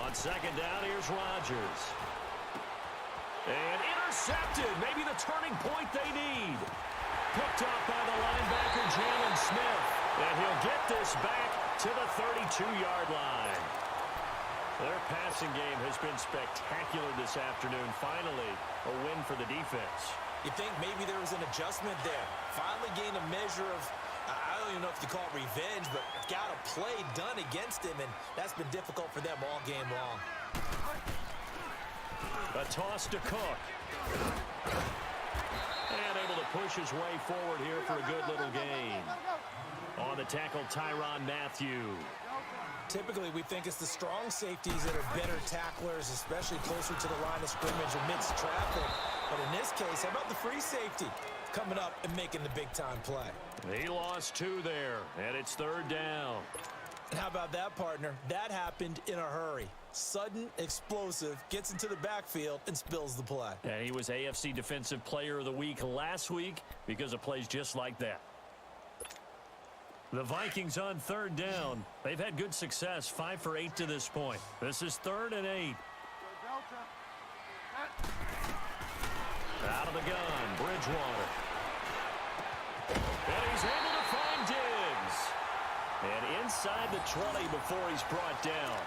On second down, here's Rodgers. And intercepted. Maybe the turning point they need. Picked off by the linebacker, Jalen Smith. And he'll get this back to the 32-yard line. Their passing game has been spectacular this afternoon. Finally, a win for the defense. You think maybe there was an adjustment there. Finally gained a measure of, I don't even know if you call it revenge, but got a play done against him, and that's been difficult for them all game long. A toss to Cook. And able to push his way forward here for a good little gain. On the tackle, Tyrann Mathieu. Typically, we think it's the strong safeties that are better tacklers, especially closer to the line of scrimmage amidst traffic. But in this case, how about the free safety coming up and making the big-time play? He lost 2 there, and it's 3rd down. And how about that, partner? That happened in a hurry. Sudden, explosive, gets into the backfield, and spills the play. And he was AFC Defensive Player of the Week last week because of plays just like that. The Vikings on 3rd down. They've had good success, 5 for 8 to this point. This is 3rd and 8. Out of the gun, Bridgewater. And he's able to find Diggs. And inside the 20 before he's brought down.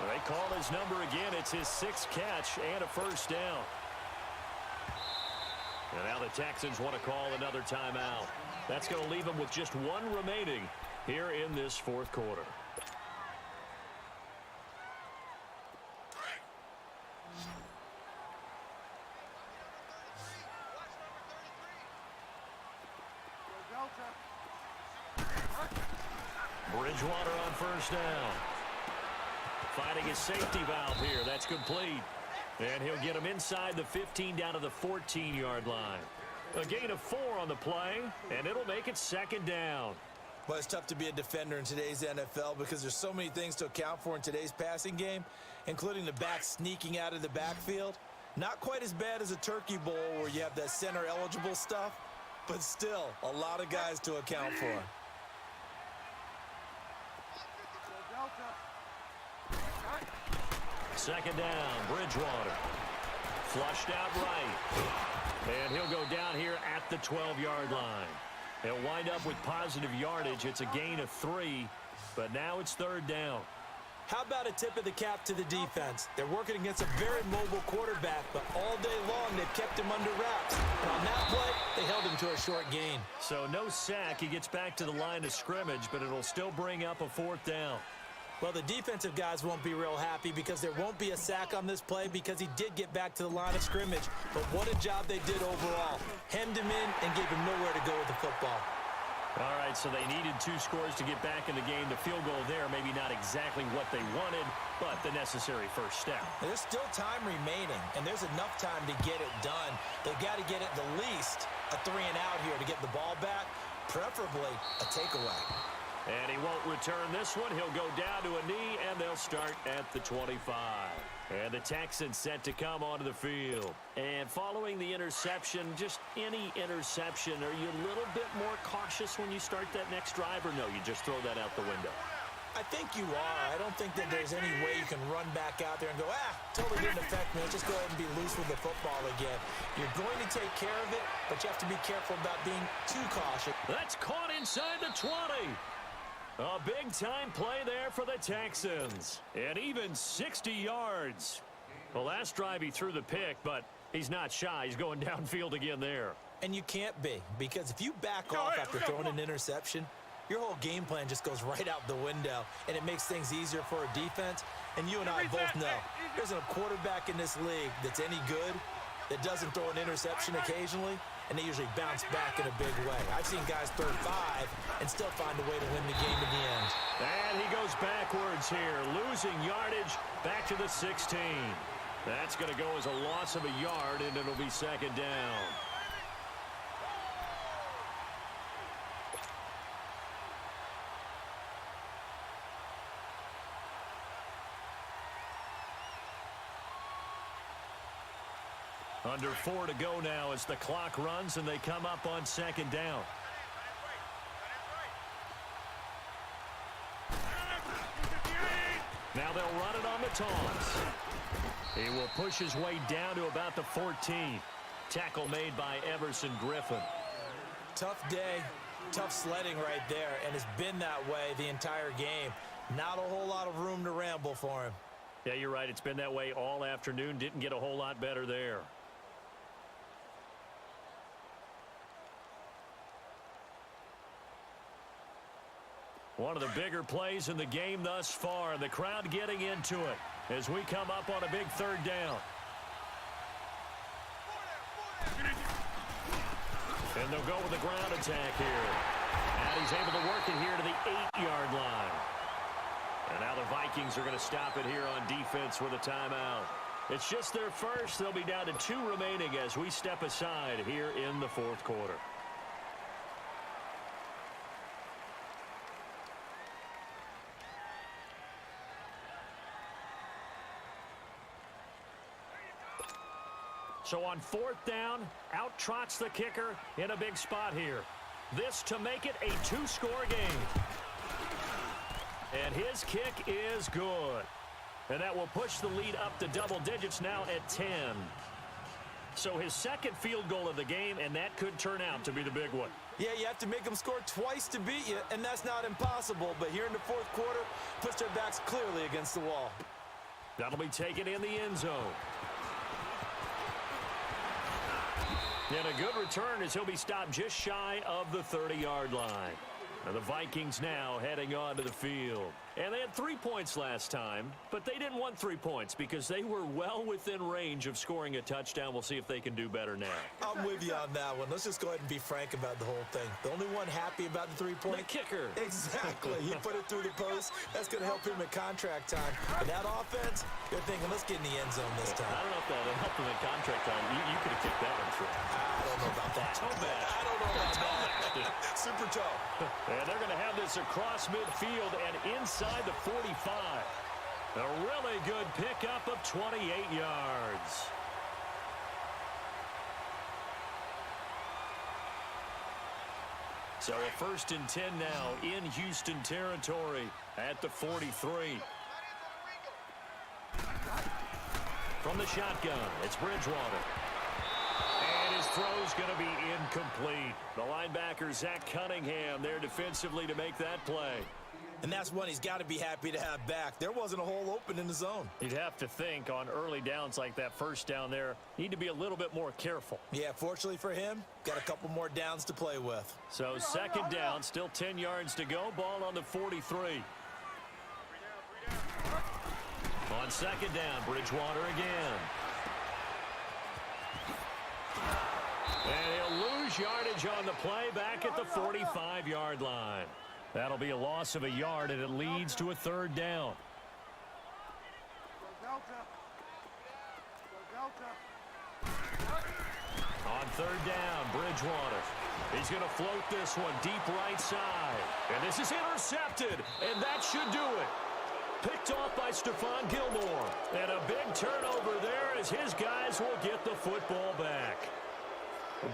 They call his number again. It's his 6th catch and a 1st down. And now the Texans want to call another timeout. That's going to leave them with just 1 remaining here in this 4th quarter. Bridgewater on 1st down. Finding his safety valve here. That's complete. And he'll get him inside the 15 down to the 14-yard line. A gain of 4 on the play, and it'll make it 2nd down. Well, it's tough to be a defender in today's NFL because there's so many things to account for in today's passing game, including the back sneaking out of the backfield. Not quite as bad as a turkey bowl where you have that center-eligible stuff, but still a lot of guys to account for. Second down, Bridgewater. Flushed out right. And he'll go down here at the 12-yard line. He'll wind up with positive yardage. It's a gain of 3, but now it's 3rd down. How about a tip of the cap to the defense? They're working against a very mobile quarterback, but all day long they've kept him under wraps. And on that play, they held him to a short gain. So no sack. He gets back to the line of scrimmage, but it'll still bring up a 4th down. Well, the defensive guys won't be real happy because there won't be a sack on this play because he did get back to the line of scrimmage. But what a job they did overall. Hemmed him in and gave him nowhere to go with the football. All right, so they needed 2 scores to get back in the game. The field goal there, maybe not exactly what they wanted, but the necessary first step. There's still time remaining, and there's enough time to get it done. They've got to get at the least a 3 and out here to get the ball back, preferably a takeaway. And he won't return this one. He'll go down to a knee, and they'll start at the 25. And the Texans set to come onto the field. And following the interception, just any interception, are you a little bit more cautious when you start that next drive, or no, you just throw that out the window? I think you are. I don't think that there's any way you can run back out there and go, totally didn't affect me. Let's just go ahead and be loose with the football again. You're going to take care of it, but you have to be careful about being too cautious. That's caught inside the 20. A big-time play there for the Texans. And even 60 yards. The last drive he threw the pick, but he's not shy. He's going downfield again there. And you can't be, because if you back off after throwing an interception, your whole game plan just goes right out the window, and it makes things easier for a defense. And you and I both know there's a quarterback in this league that's any good that doesn't throw an interception occasionally, and they usually bounce back in a big way. I've seen guys throw 5 and still find a way to win the game in the end. And he goes backwards here, losing yardage back to the 16. That's going to go as a loss of a yard, and it'll be 2nd down. Under 4 to go now as the clock runs and they come up on 2nd down. Now they'll run it on the taunts. He will push his way down to about the 14. Tackle made by Everson Griffin. Tough day, tough sledding right there, and it's been that way the entire game. Not a whole lot of room to ramble for him. Yeah, you're right. It's been that way all afternoon. Didn't get a whole lot better there. One of the bigger plays in the game thus far. The crowd getting into it as we come up on a big 3rd down. And they'll go with the ground attack here. And he's able to work it here to the 8-yard line. And now the Vikings are going to stop it here on defense with a timeout. It's just their first. They'll be down to 2 remaining as we step aside here in the fourth quarter. So on 4th down, out trots the kicker in a big spot here. This to make it a 2-score game. And his kick is good. And that will push the lead up to double digits now at 10. So his second field goal of the game, and that could turn out to be the big one. Yeah, you have to make them score twice to beat you, and that's not impossible. But here in the fourth quarter, puts their backs clearly against the wall. That'll be taken in the end zone. And a good return as he'll be stopped just shy of the 30-yard line. And the Vikings now heading on to the field. And they had 3 points last time, but they didn't want 3 points because they were well within range of scoring a touchdown. We'll see if they can do better now. I'm with you on that one. Let's just go ahead and be frank about the whole thing. The only one happy about the 3-point? The kicker. Exactly. He put it through the post. That's going to help him in contract time. And that offense, you're thinking, let's get in the end zone this time. I don't know if that helped him in contract time. You could have kicked that one through. I don't know about that. Toe match. I don't know about that. Super toe. And they're going to have this across midfield and inside the 45. A really good pickup of 28 yards. So a 1st and 10 now in Houston territory at the 43. From the shotgun, it's Bridgewater. And his throw's going to be incomplete. The linebacker, Zach Cunningham, there defensively to make that play. And that's one he's got to be happy to have back. There wasn't a hole open in the zone. You'd have to think on early downs like that first down there, need to be a little bit more careful. Yeah, fortunately for him, got a couple more downs to play with. So 2nd down, still 10 yards to go. Ball on the 43. On 2nd down, Bridgewater again. And he'll lose yardage on the play back at the 45-yard line. That'll be a loss of a yard, and it leads to a 3rd down. On 3rd down, Bridgewater. He's going to float this one deep right side. And this is intercepted, and that should do it. Picked off by Stephon Gilmore. And a big turnover there as his guys will get the football back.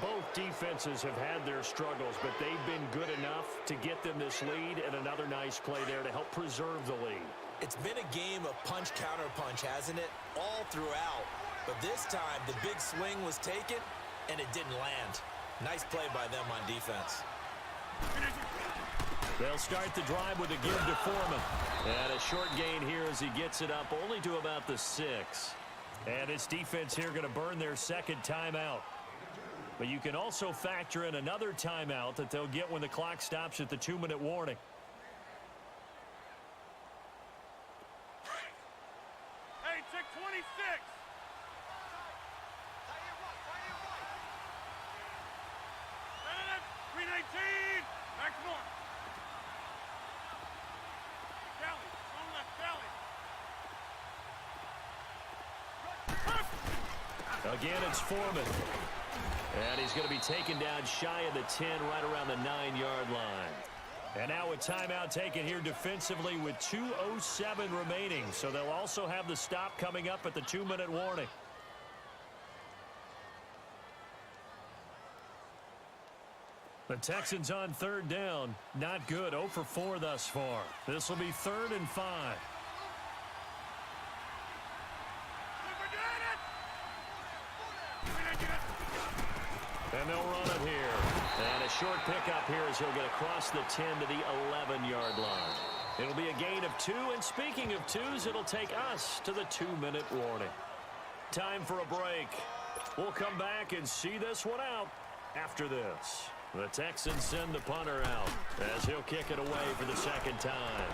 Both defenses have had their struggles, but they've been good enough to get them this lead, and another nice play there to help preserve the lead. It's been a game of punch-counter-punch, hasn't it? All throughout. But this time, the big swing was taken, and it didn't land. Nice play by them on defense. They'll start the drive with a give to Foreman. And a short gain here as he gets it up only to about the 6. And this defense here going to burn their 2nd timeout. But you can also factor in another timeout that they'll get when the clock stops at the 2-minute warning. Hey, check 26. 319. Back more. Kelly, on left, Kelly. Again, it's Foreman. And he's going to be taken down shy of the 10, right around the 9-yard line. And now a timeout taken here defensively with 2:07 remaining. So they'll also have the stop coming up at the 2-minute warning. The Texans on 3rd down. Not good. 0 for 4 thus far. This will be 3rd and 5. And they'll run it here. And a short pickup here as he'll get across the 10 to the 11-yard line. It'll be a gain of 2. And speaking of 2s, it'll take us to the 2-minute warning. Time for a break. We'll come back and see this one out after this. The Texans send the punter out as he'll kick it away for the 2nd time.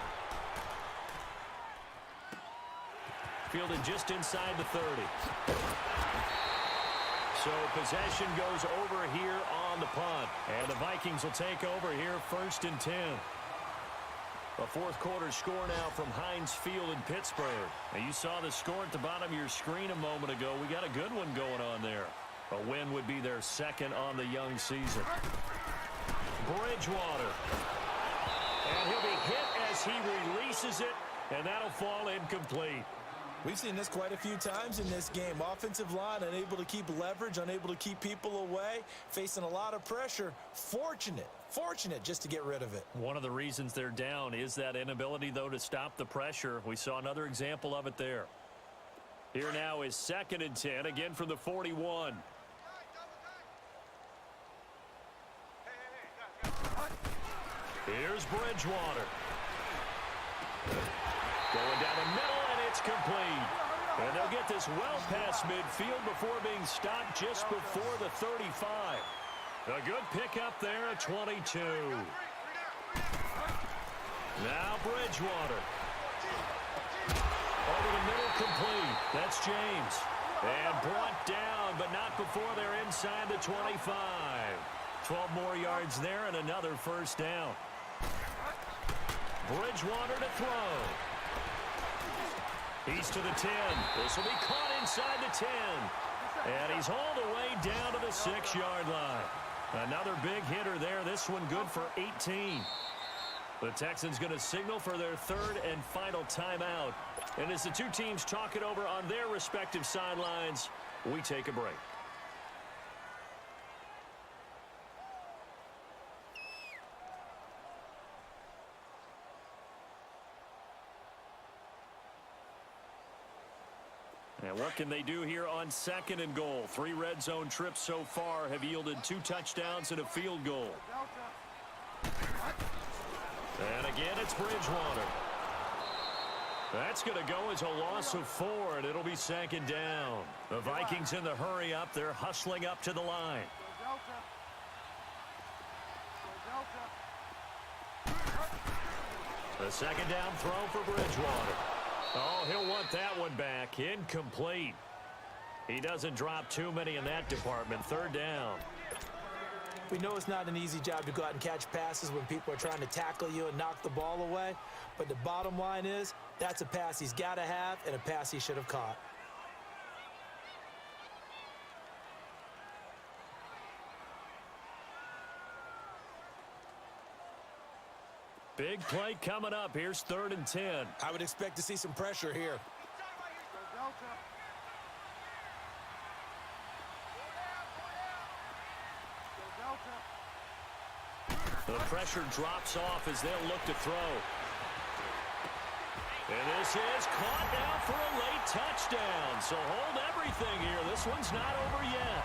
Fielded just inside the 30. So possession goes over here on the punt. And the Vikings will take over here 1st and 10. A fourth quarter score now from Heinz Field in Pittsburgh. Now you saw the score at the bottom of your screen a moment ago. We got a good one going on there. A win would be their 2nd on the young season. Bridgewater. And he'll be hit as he releases it, and that'll fall incomplete. We've seen this quite a few times in this game. Offensive line unable to keep leverage, unable to keep people away, facing a lot of pressure. Fortunate just to get rid of it. One of the reasons they're down is that inability, though, to stop the pressure. We saw another example of it there. Here now is 2nd and 10, again from the 41. Here's Bridgewater. Going down the middle, and it's complete. And they'll get this well past midfield before being stopped just before the 35. A good pickup there at 22. Now Bridgewater. Over the middle, complete. That's James. And brought down, but not before they're inside the 25. 12 more yards there and another 1st down. Bridgewater to throw. He's to the 10. This will be caught inside the 10. And he's hauled away down to the 6-yard line. Another big hitter there. This one good for 18. The Texans going to signal for their 3rd and final timeout. And as the two teams talk it over on their respective sidelines, we take a break. And what can they do here on 2nd and goal? 3 red zone trips so far have yielded 2 touchdowns and a field goal. And again, it's Bridgewater. That's going to go as a loss of 4, and it'll be 2nd down. The Vikings in the hurry up. They're hustling up to the line. The 2nd down throw for Bridgewater. Oh, he'll want that one back. Incomplete. He doesn't drop too many in that department. 3rd down. We know it's not an easy job to go out and catch passes when people are trying to tackle you and knock the ball away. But the bottom line is, that's a pass he's got to have and a pass he should have caught. Big play coming up. Here's 3rd and 10. I would expect to see some pressure here. The pressure drops off as they'll look to throw. And this is caught now for a late touchdown. So hold everything here. This one's not over yet.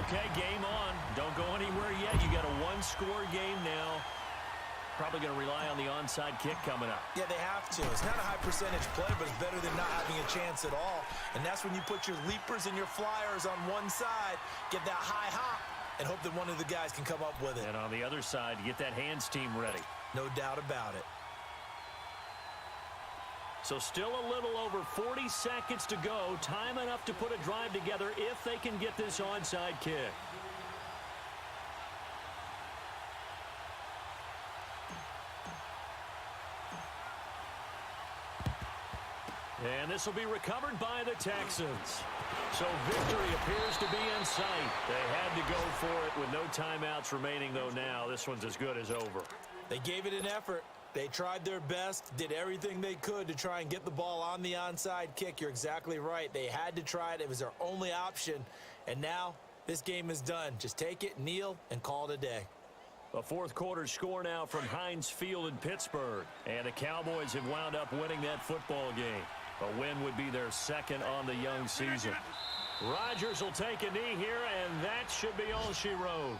Okay, game on. Don't go anywhere yet. You got a 1-score game now. Probably going to rely on the onside kick coming up. Yeah, they have to. It's not a high percentage play, but it's better than not having a chance at all. And that's when you put your leapers and your flyers on one side, get that high hop, and hope that one of the guys can come up with it. And on the other side, get that hands team ready. No doubt about it. So still a little over 40 seconds to go. Time enough to put a drive together if they can get this onside kick. And this will be recovered by the Texans. So victory appears to be in sight. They had to go for it with no timeouts remaining, though now. This one's as good as over. They gave it an effort. They tried their best, did everything they could to try and get the ball on the onside kick. You're exactly right. They had to try it. It was their only option. And now this game is done. Just take it, kneel, and call it a day. A fourth quarter score now from Heinz Field in Pittsburgh. And the Cowboys have wound up winning that football game. A win would be their 2nd on the young season. Rodgers will take a knee here, and that should be all she wrote.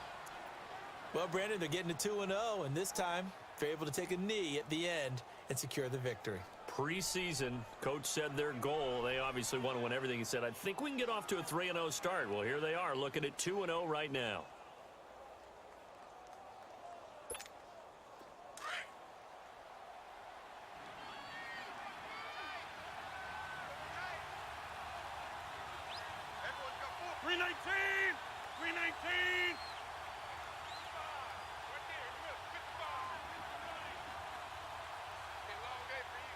Well, Brandon, they're getting to 2-0, and this time they're able to take a knee at the end and secure the victory. Preseason, coach said their goal, they obviously want to win everything. He said, I think we can get off to a 3-0 start. Well, here they are looking at 2-0 right now. $319. 319. Right there, in the middle. 55. Okay, long day for you.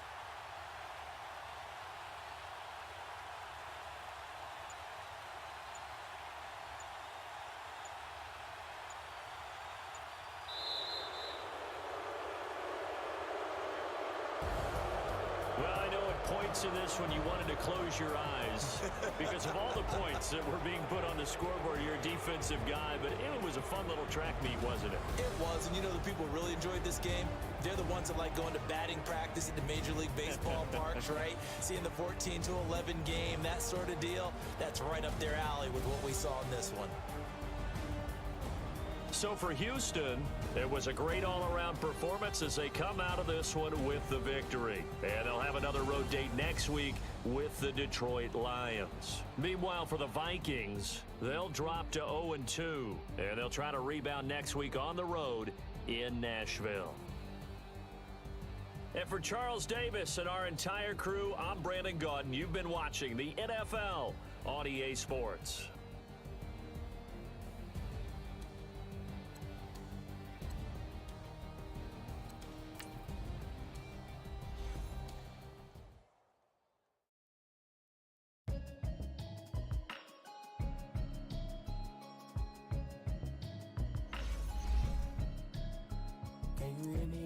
Well, I know at points in this when you wanted to close your eyes because of all the points that were being put on the scoreboard. You're a defensive guy, but it was a fun little track meet, wasn't it? It was, and you know the people who really enjoyed this game? They're the ones that like going to batting practice at the Major League Baseball parks, right? Seeing the 14-11 game, that sort of deal, that's right up their alley with what we saw in this one. So for Houston, it was a great all-around performance as they come out of this one with the victory. And they'll have another road date next week with the Detroit Lions. Meanwhile, for the Vikings, they'll drop to 0-2, and they'll try to rebound next week on the road in Nashville. And for Charles Davis and our entire crew, I'm Brandon Gaudin. You've been watching the NFL on EA Sports. Can you hear me?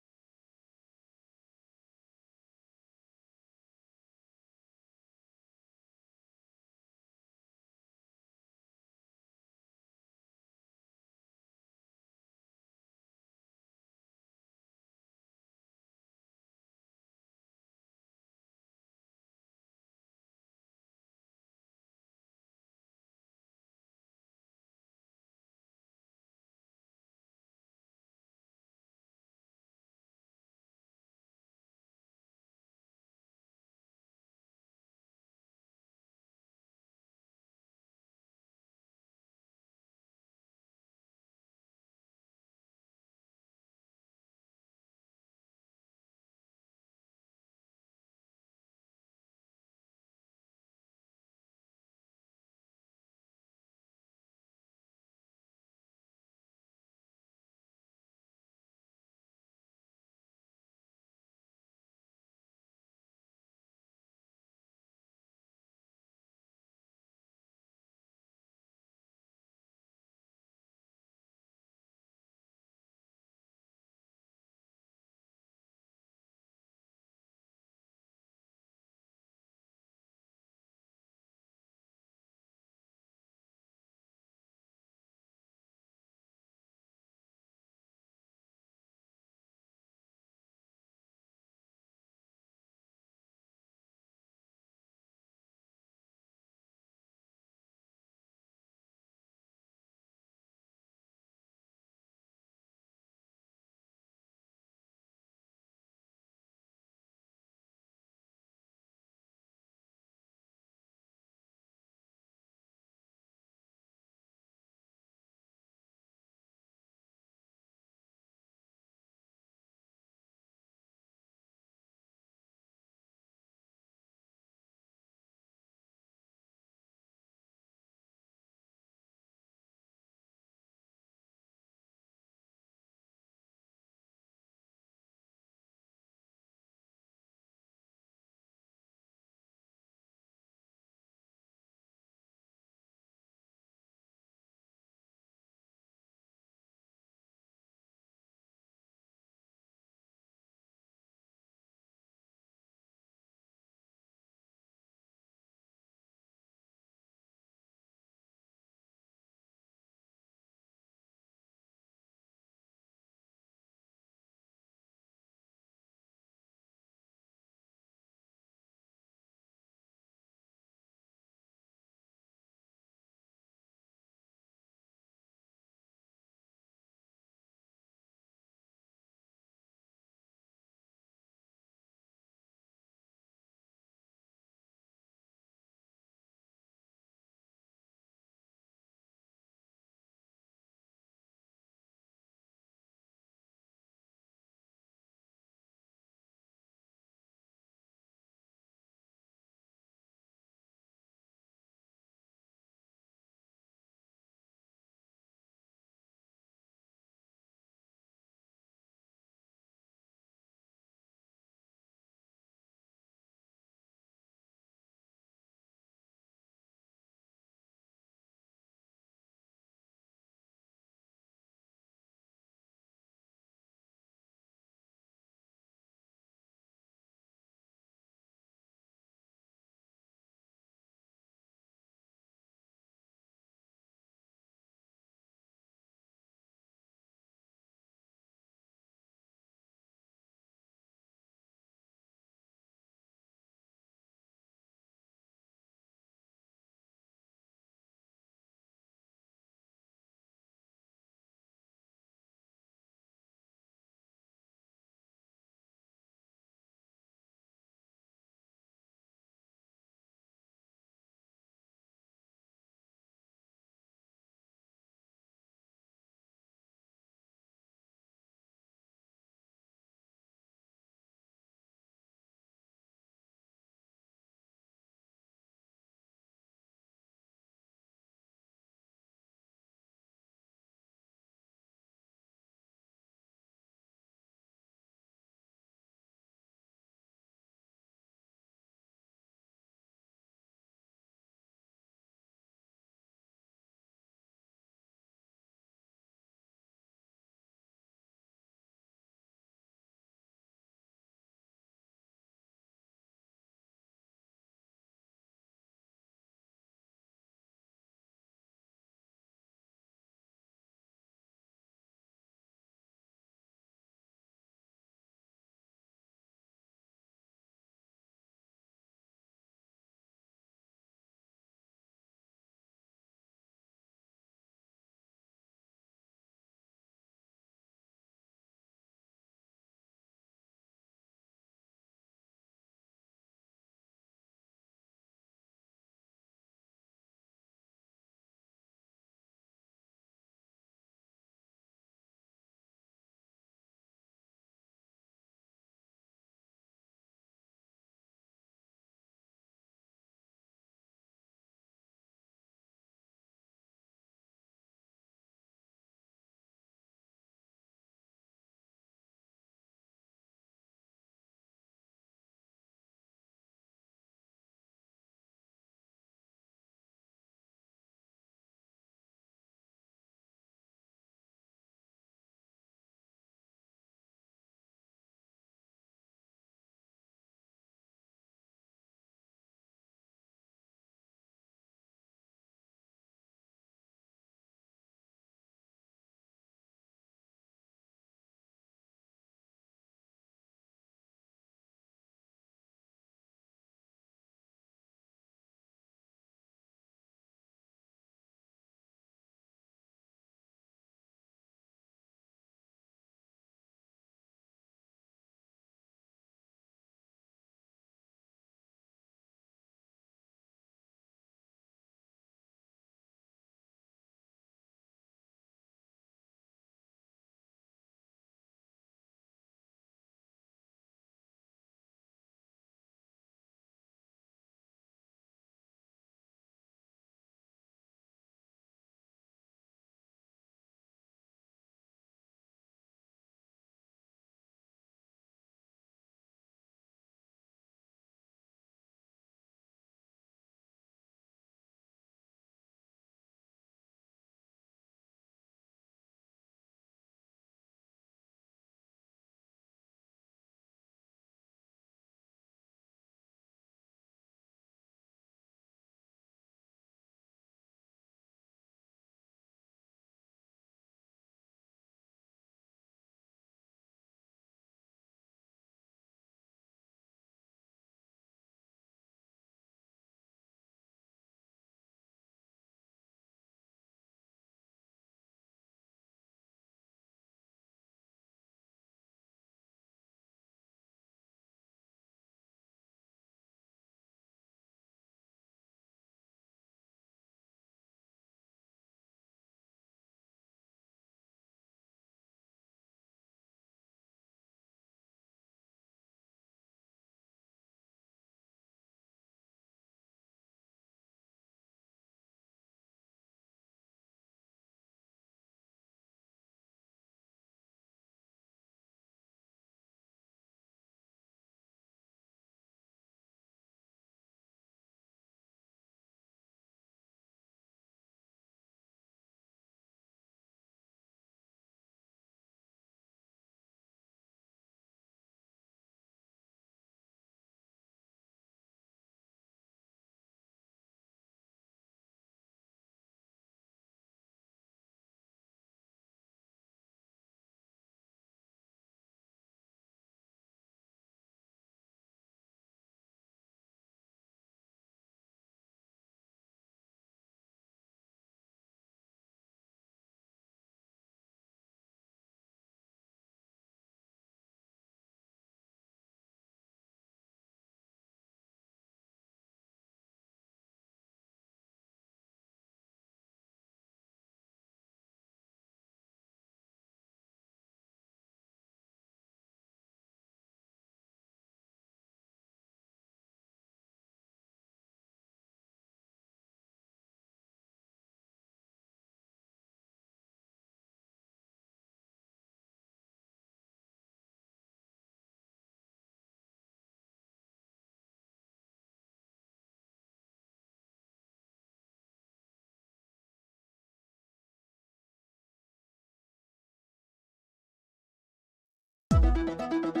Can you hear me?